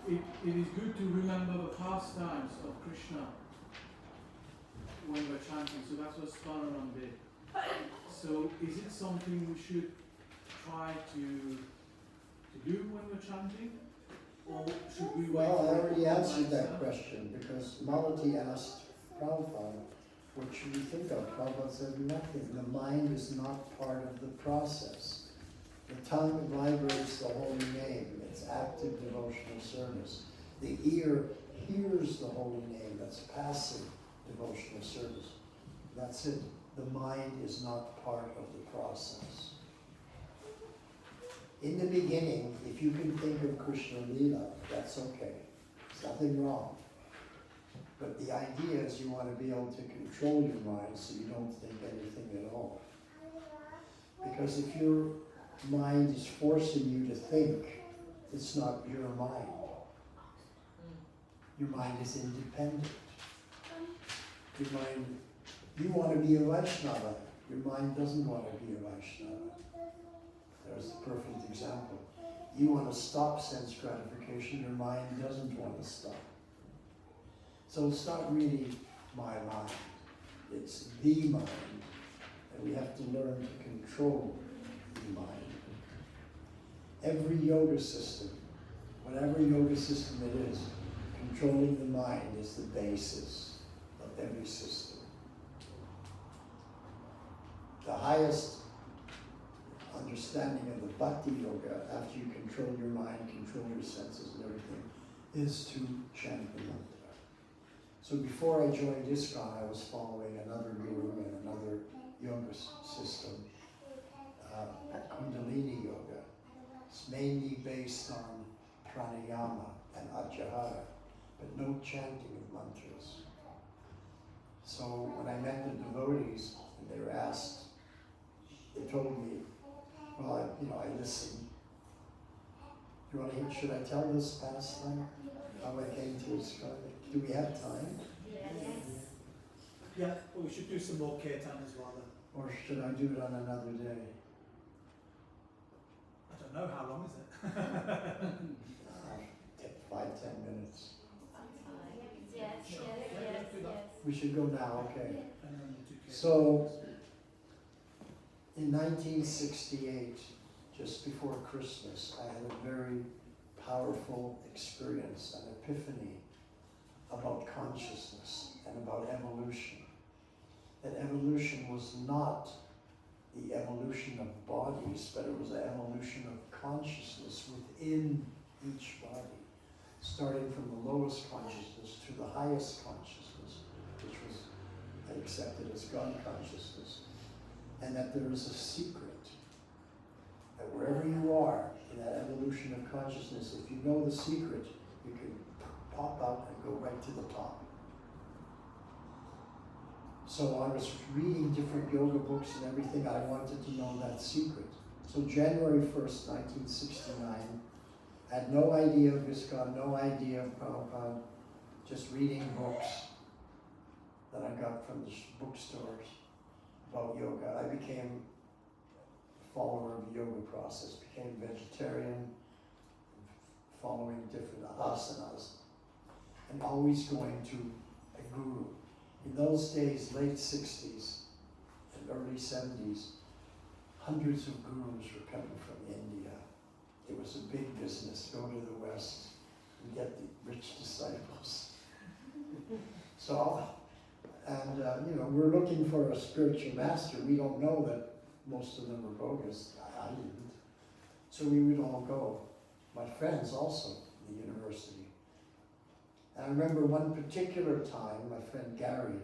it is good to remember the pastimes of Krishna when we're chanting. So that's what Spararam did. So is it something we should try to do when we're chanting? Or should we wait Well, I for already it to answered come that by question because Malati asked Prabhupada, what should we think of? Prabhupada said nothing. The mind is not part of the process. The tongue vibrates the holy name. It's active devotional service. The ear hears the holy name. That's passive devotional service. That's it. The mind is not part of the process. In the beginning, if you can think of Krishna Lila, that's okay. There's nothing wrong. But the idea is you want to be able to control your mind so you don't think anything at all. Because if your mind is forcing you to think, it's not your mind. Your mind is independent. Your mind, you want to be a Vaishnava. Your mind doesn't want to be a Vaishnava. There's the perfect example. You want to stop sense gratification, your mind doesn't want to stop. So it's not really my mind, it's the mind. And we have to learn to control the mind. Every yoga system, whatever yoga system it is, controlling the mind is the basis of every system. The highest understanding of the bhakti yoga, after you control your mind, control your senses and everything, is to chant the mantra. So before I joined ISKCON, I was following another guru and another yoga system, Kundalini yoga. It's mainly based on pranayama and ajahara, but no chanting of mantras. So when I met the devotees and they were asked, they told me, well, I listened. You want to hear, should I tell this pastime? How I came to ISKCON? Do we have time? Yeah, but we should do some more kirtan as well then. Or should I do it on another day? I don't know, how long is it? 5-10 minutes. Yes. We should go now, okay. And then we'll do kirtan. So, in 1968, just before Christmas, I had a very powerful experience, an epiphany about consciousness and about evolution. That evolution was not the evolution of bodies, but it was the evolution of consciousness within each body, starting from the lowest consciousness to the highest consciousness, which was accepted as God consciousness. And that there is a secret, that wherever you are in that evolution of consciousness, if you know the secret, you can pop out and go right to the top. So I was reading different yoga books and everything. I wanted to know that secret. So January 1st, 1969, I had no idea of ISKCON, no idea of Prabhupada, just reading books that I got from the bookstores about yoga. I became a follower of the yoga process, became vegetarian, following different asanas, and always going to a guru. In those days, late 60s and early 70s, hundreds of gurus were coming from India. It was a big business, go to the West and get the rich disciples. So, and we're looking for a spiritual master. We don't know that most of them were bogus. I didn't. So we would all go. My friends also, in the university. And I remember one particular time, my friend Gary,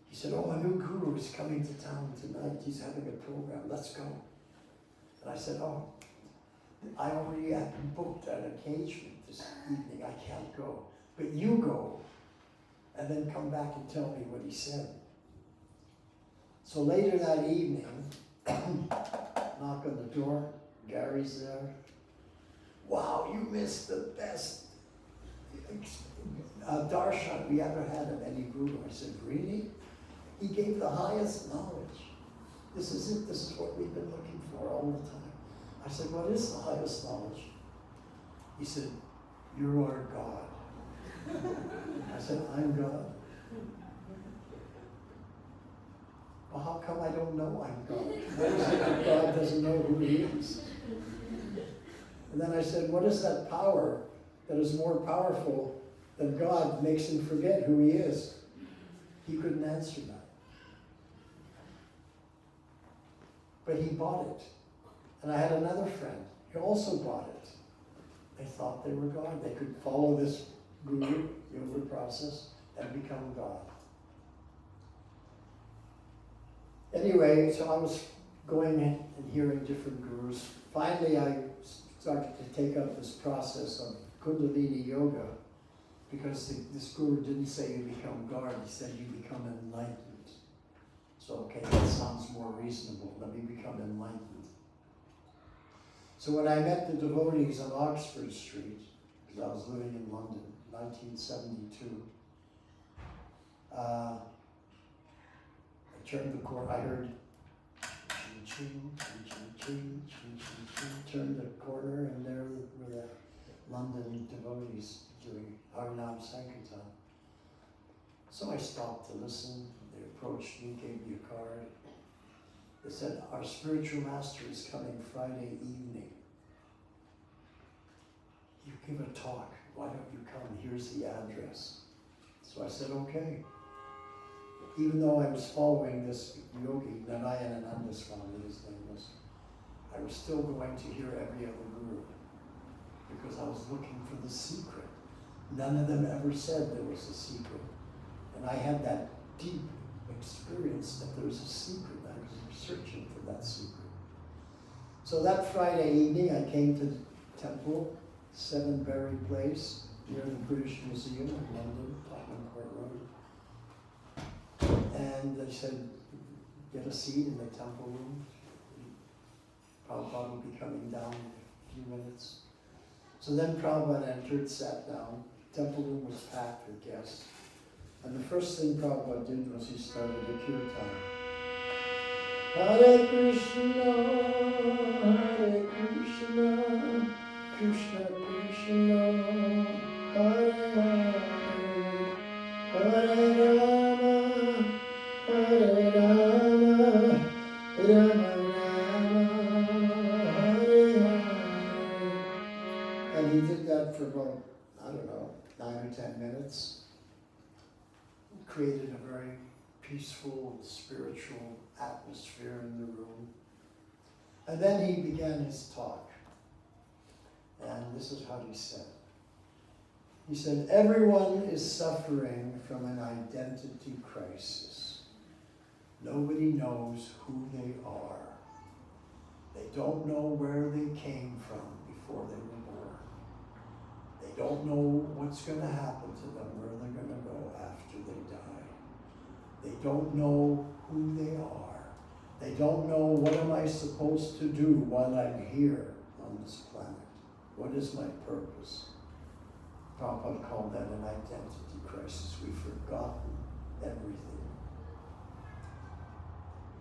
he said, oh, a new guru is coming to town tonight. He's having a program. Let's go. And I said, oh, I already had booked an engagement this evening. I can't go. But you go. And then come back and tell me what he said. So later that evening, knock on the door, Gary's there. Wow, you missed the best darshan we ever had of any guru. I said, really? He gave the highest knowledge. This is it. This is what we've been looking for all the time. I said, what is the highest knowledge? He said, you are God. I said, I'm God. Well, how come I don't know I'm God? What is it that God doesn't know who he is? And then I said, what is that power that is more powerful than God makes him forget who he is? He couldn't answer that. But he bought it. And I had another friend who also bought it. They thought they were God. They could follow this guru, yoga process, and become God. Anyway, so I was going in and hearing different gurus. Finally, I started to take up this process of Kundalini Yoga because this guru didn't say you become God, he said you become enlightened. So, okay, that sounds more reasonable. Let me become enlightened. So when I met the devotees on Oxford Street, because I was living in London, 1972, I turned the corner, I heard ching, ching, ching, ching, ching, ching, ching, turned the corner, and there were the London devotees doing Harinam Sankirtan. So I stopped to listen. They approached me, gave me a card. They said, our spiritual master is coming Friday evening. You give a talk. Why don't you come? Here's the address. So I said, okay. Even though I was following this yogi, Narayanananda Swami, his name was, I was still going to hear every other guru because I was looking for the secret. None of them ever said there was a secret. And I had that deep experience that there was a secret. I was searching for that secret. So that Friday evening, I came to the temple, 7 Berry Place, near the British Museum in London, Tottenham Court Road. And they said, get a seat in the temple room. Prabhupada will be coming down in a few minutes. So then Prabhupada entered, sat down. Temple room was packed with guests. And the first thing Prabhupada did was he started a kirtan. Hare Krishna, Hare Krishna, Krishna Krishna, Hare Hare, Hare Rama, Hare Rama, Rama Rama, Hare Hare. And he did that for about, I don't know, 9 or 10 minutes. Created a very peaceful, spiritual atmosphere in the room. And then he began his talk. And this is what he said. He said, everyone is suffering from an identity crisis. Nobody knows who they are. They don't know where they came from before they were born. They don't know what's going to happen to them, where they're going to go after they die. They don't know who they are. They don't know what am I supposed to do while I'm here on this planet. What is my purpose? Prabhupada called that an identity crisis. We've forgotten everything.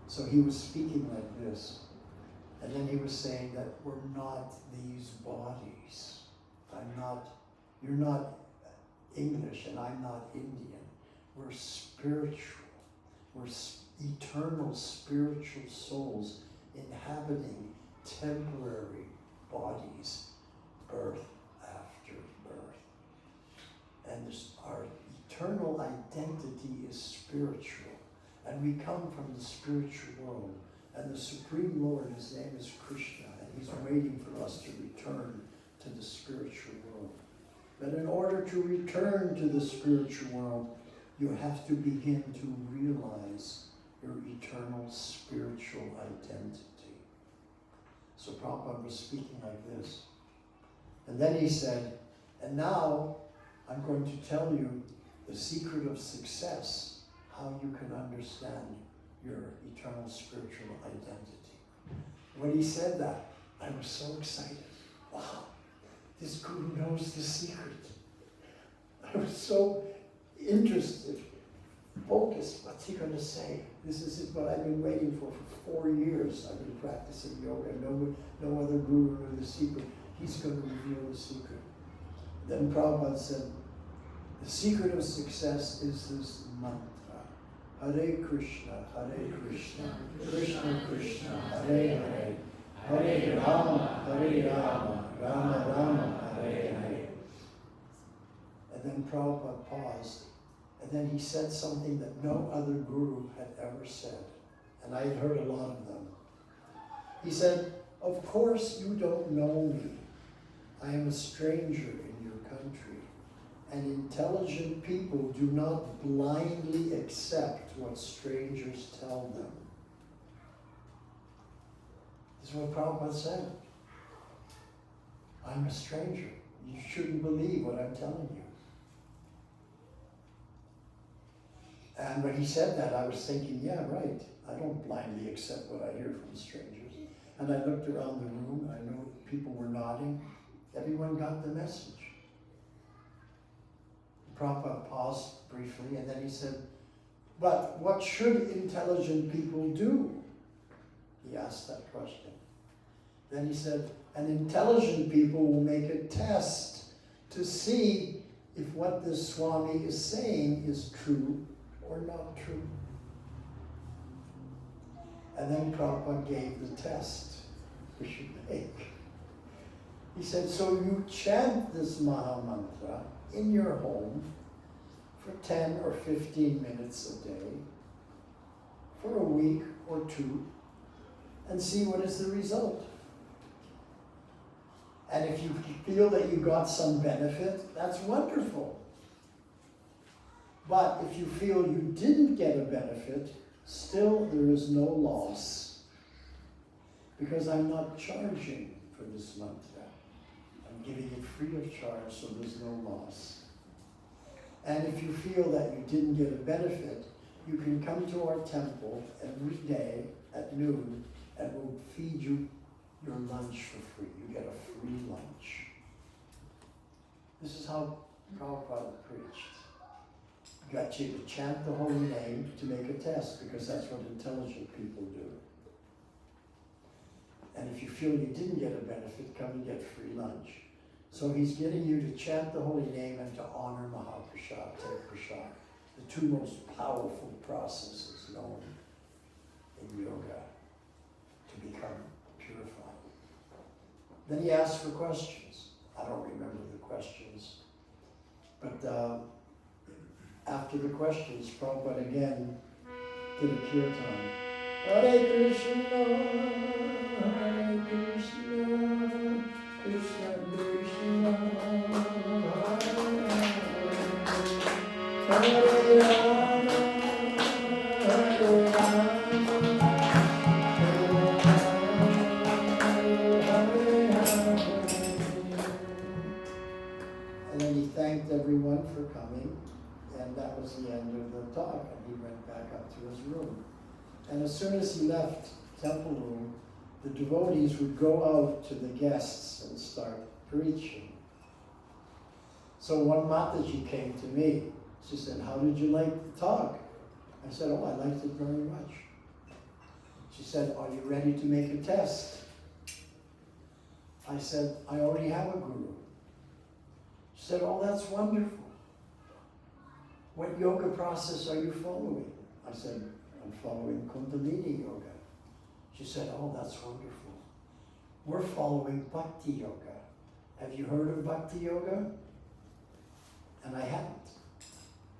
So he was speaking like this. And then he was saying that we're not these bodies. You're not English and I'm not Indian. We're spiritual. We're eternal spiritual souls inhabiting temporary bodies, birth after birth. And our eternal identity is spiritual. And we come from the spiritual world. And the Supreme Lord, his name is Krishna, and he's waiting for us to return to the spiritual world. But in order to return to the spiritual world, you have to begin to realize your eternal spiritual identity. So Prabhupada was speaking like this. And then he said, and now I'm going to tell you the secret of success, how you can understand your eternal spiritual identity. When he said that, I was so excited. Wow, this guru knows the secret. I was so interested, focused. What's he going to say? This is what I've been waiting for 4 years. I've been practicing yoga. No other guru knew the secret. He's going to reveal the secret. Then Prabhupada said, the secret of success is this mantra. Hare Krishna, Krishna Krishna, Hare Hare, Hare Rama, Rama Rama, Hare Hare. And then Prabhupada paused, and then he said something that no other guru had ever said, and I had heard a lot of them. He said, of course you don't know me. I am a stranger in your country. And intelligent people do not blindly accept what strangers tell them. This is what Prabhupada said. I'm a stranger. You shouldn't believe what I'm telling you. And when he said that, I was thinking, yeah, right. I don't blindly accept what I hear from strangers. And I looked around the room, and I know people were nodding. Everyone got the message. Prabhupada paused briefly, and then he said, but what should intelligent people do? He asked that question. Then he said, and intelligent people will make a test to see if what the Swami is saying is true or not true. And then Prabhupada gave the test we should make. He said, so you chant this Maha Mantra in your home for 10 or 15 minutes a day, for a week or two, and see what is the result. And if you feel that you got some benefit, that's wonderful. But if you feel you didn't get a benefit, still there is no loss, because I'm not charging for this mantra. I'm giving it free of charge, so there's no loss. And if you feel that you didn't get a benefit, you can come to our temple every day at noon, and we'll feed you your lunch for free. You get a free lunch. This is how Prabhupada preached. Got you to chant the holy name to make a test, because that's what intelligent people do. And if you feel you didn't get a benefit, come and get free lunch. So he's getting you to chant the holy name and to honor Mahaprasad, take Prasad, the two most powerful processes known in yoga to become purified. Then he asked for questions. I don't remember the questions, but after the questions, Prabhupada again did a kirtan. Hare Krishna, Hare Krishna, Krishna Krishna, Hare Rama, Hare Rama, and then he thanked everyone for coming, and that was the end of the talk, and he went back up to his room. And as soon as he left temple room, the devotees would go out to the guests and start preaching. So one Mataji came to me. She said, how did you like the talk? I said, oh, I liked it very much. She said, are you ready to make a test? I said, I already have a guru. She said, oh, that's wonderful. What yoga process are you following? I said, I'm following Kundalini yoga. She said, oh, that's wonderful. We're following Bhakti yoga. Have you heard of Bhakti yoga? And I hadn't.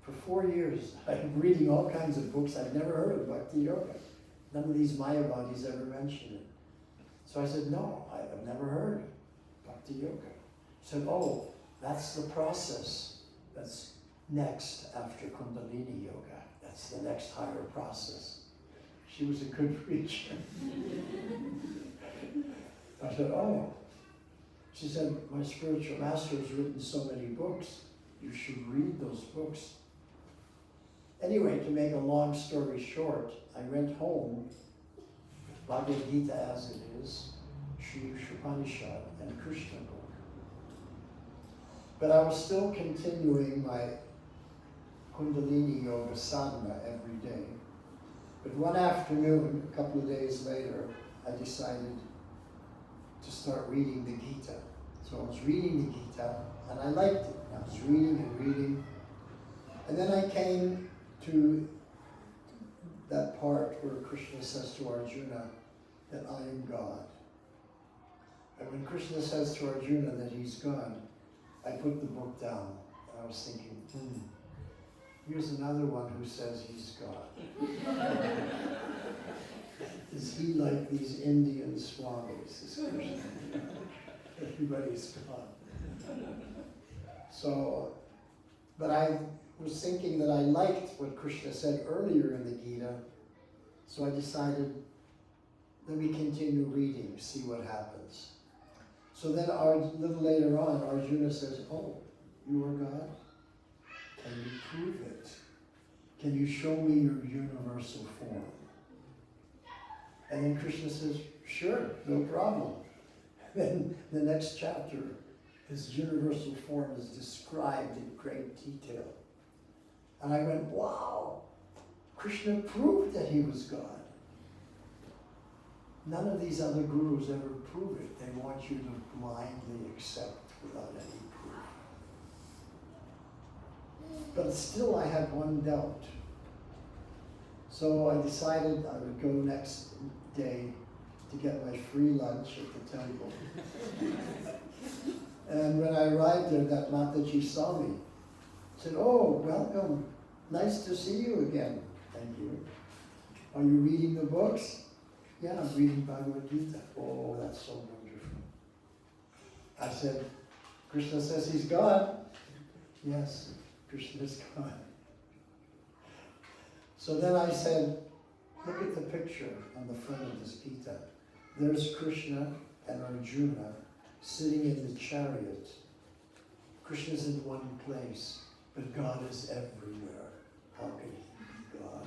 For 4 years, I've been reading all kinds of books. I've never heard of Bhakti yoga. None of these Mayavadis ever mentioned it. So I said, no, I've never heard Bhakti yoga. She said, oh, that's the process that's next after Kundalini yoga. That's the next higher process. She was a good preacher. I said, oh. She said, my spiritual master has written so many books. You should read those books. Anyway, to make a long story short, I went home, Bhagavad Gita as it is, Sri Upanishad and Krishna book. But I was still continuing my Kundalini Yoga sadhana every day. But one afternoon, a couple of days later, I decided to start reading the Gita. So I was reading the Gita, and I liked it. I was reading and reading. And then I came to that part where Krishna says to Arjuna that I am God. And when Krishna says to Arjuna that he's God, I put the book down. And I was thinking, here's another one who says he's God. Is he like these Indian swamis? Is Krishna? Everybody's God. So, but I was thinking that I liked what Krishna said earlier in the Gita, so I decided, let me continue reading, see what happens. So then a little later on, Arjuna says, oh, you are God? Can you prove it? Can you show me your universal form? And then Krishna says, sure, no problem. Then the next chapter, his universal form is described in great detail. And I went, wow, Krishna proved that he was God. None of these other gurus ever prove it. They want you to blindly accept without any proof. But still I had one doubt. So I decided I would go next day to get my free lunch at the temple. And when I arrived there, that Mataji saw me. Said, oh, welcome. Nice to see you again. Thank you. Are you reading the books? Yeah, I'm reading Bhagavad Gita. Oh, that's so wonderful. I said, Krishna says he's God. Yes, Krishna is God. So then I said, look at the picture on the front of this Gita. There's Krishna and Arjuna sitting in the chariot. Krishna's in one place, but God is everywhere. How can he be God?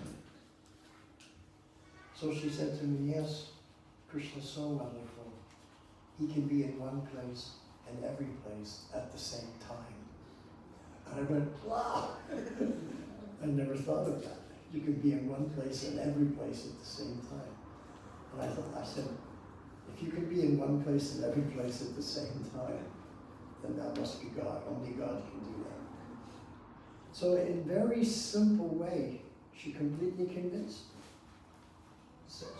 So she said to me, yes, Krishna's so wonderful. He can be in one place and every place at the same time. And I went, wow! I never thought of that. You can be in one place and every place at the same time. And I said, if you can be in one place and every place at the same time, then that must be God. Only God can do that. So in a very simple way, she completely convinced me. Such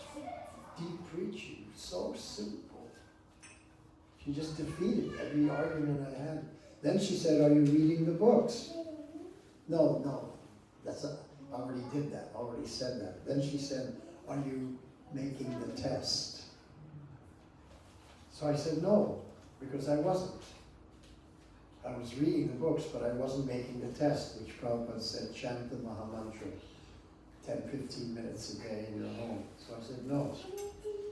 deep preaching, so simple. She just defeated every argument I had. Then she said, are you reading the books? No, I already did that, already said that. Then she said, are you making the test? So I said no, because I wasn't. I was reading the books, but I wasn't making the test, which Prabhupada said, chant the Mahamantra 10-15 minutes a day in your home. So I said no.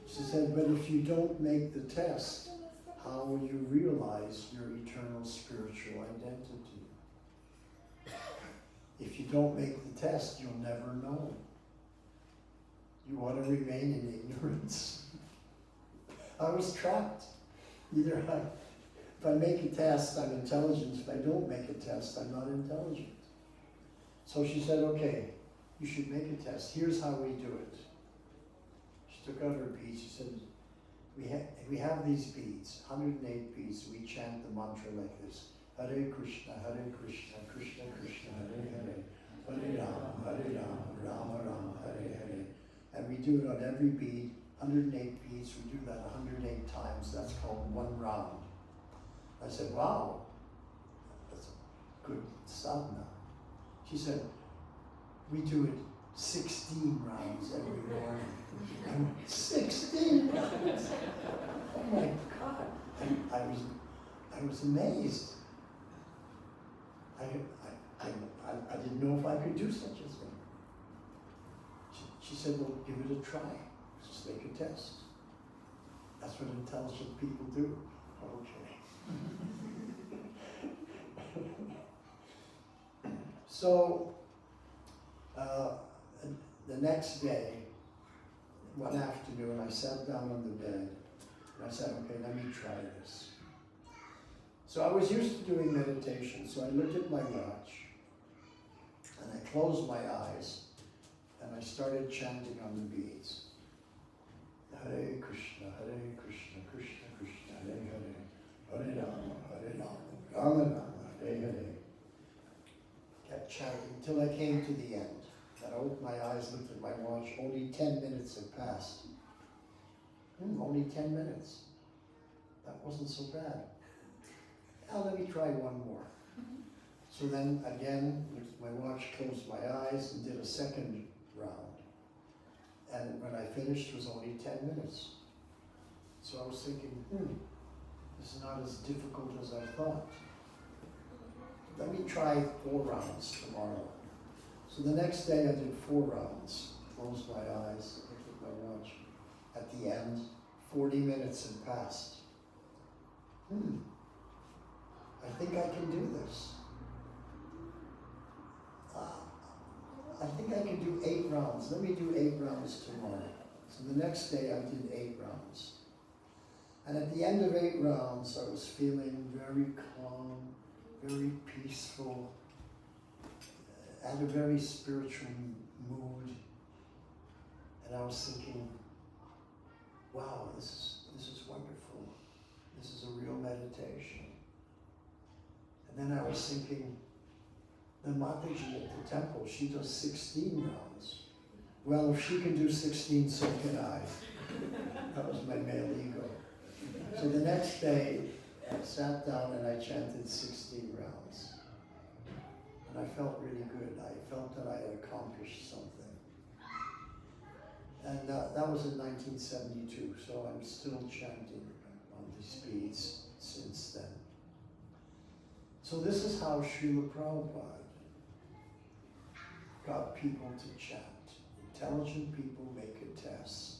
She said, but if you don't make the test, how will you realize your eternal spiritual identity? If you don't make the test, you'll never know. You ought to remain in ignorance. I was trapped. Either if I make a test, I'm intelligent. If I don't make a test, I'm not intelligent. So she said, okay, you should make a test. Here's how we do it. She took out her beads. She said, we have these beads, 108 beads. We chant the mantra like this. Hare Krishna, Krishna Krishna, Hare Hare. Hare Rama, Rama Rama, Hare Hare. And we do it on every bead, 108 beads. We do that 108 times. That's called one round. I said, wow, that's a good sadhana. She said, we do it 16 rounds every morning. I went, 16 rounds? Oh my God. I was amazed. I didn't know if I could do such a thing. She said, well, give it a try. Just make a test. That's what intelligent people do. Okay. So, the next day, one afternoon, I sat down on the bed I said, okay, let me try this. So I was used to doing meditation, so I looked at my watch and I closed my eyes and I started chanting on the beads. Hare Krishna, Krishna Krishna, Hare Hare, Hare Rama, Rama Rama, Hare Hare. Kept chanting till I came to the end. Then I opened my eyes, looked at my watch, only 10 minutes had passed. Only 10 minutes. That wasn't so bad. Now let me try one more. So then again, looked at my watch, closed my eyes, and did a second round. And when I finished, it was only 10 minutes. So I was thinking, this is not as difficult as I thought. Let me try 4 rounds tomorrow. So the next day I did 4 rounds, closed my eyes, looked at my watch. At the end, 40 minutes had passed. I think I can do this. I think I can do 8 rounds. Let me do 8 rounds tomorrow. So the next day I did 8 rounds. And at the end of 8 rounds, I was feeling very calm, very peaceful, had a very spiritual mood. And I was thinking, wow, this is wonderful. This is a real meditation. And then I was thinking, the Mataji at the temple, she does 16 rounds. Well, if she can do 16, so can I. That was my male ego. So the next day, I sat down and I chanted 16 rounds. And I felt really good. I felt that I had accomplished something. And that was in 1972, so I'm still chanting on these beads since then. So this is how Srila Prabhupada got people to chant. Intelligent people make a test.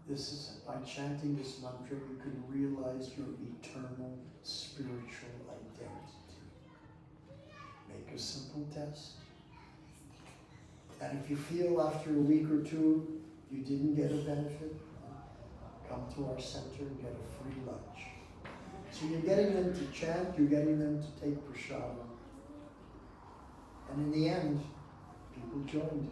This is, by chanting this mantra, you can realize your eternal spiritual identity. Make a simple test. And if you feel after a week or 2 you didn't get a benefit, come to our center and get a free lunch. So you're getting them to chant, you're getting them to take prasadam. And in the end, people joined.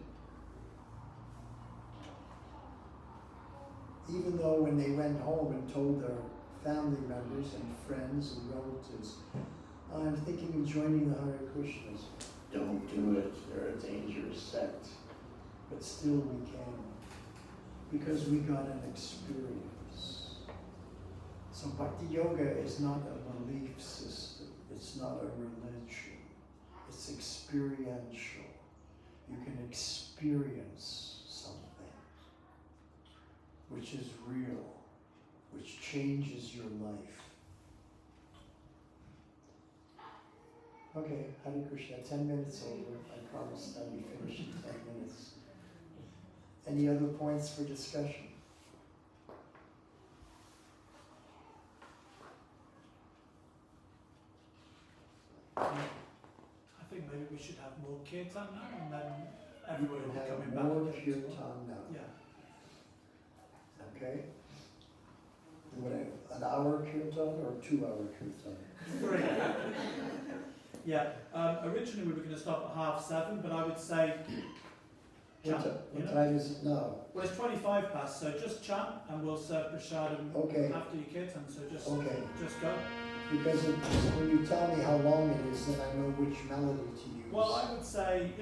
Even though when they went home and told their family members and friends and relatives, I'm thinking of joining the Hare Krishnas. Don't do it, they're a dangerous sect. But still we came, because we got an experience. So Bhakti Yoga is not a belief system, it's not a religion, it's experiential. You can experience something which is real, which changes your life. Okay, Hare Krishna, 10 minutes over. I promised I'd be finished in 10 minutes. Any other points for discussion? I think maybe we should have more kirtan now, and then everyone will be coming back. More again. kirtan now. Yeah. Okay? What, an hour kirtan or 2-hour kirtan? 3. Yeah. Originally we were going to stop at 7:30, but I would say chant. What time is it now? Well, it's 25 past, so just chant, and we'll serve prasadam Okay. after your kirtan. So just go. Because when you tell me how long it is, then I know which melody to use. Well, I would say,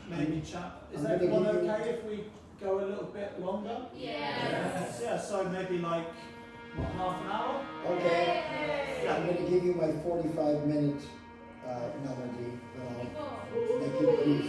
maybe chant. Is I'm everyone gonna give you- okay if we go a little bit longer? Yes. Yeah. So maybe like half an hour. Okay. Yeah. I'm going to give you my 45-minute melody, but I'll make it brief.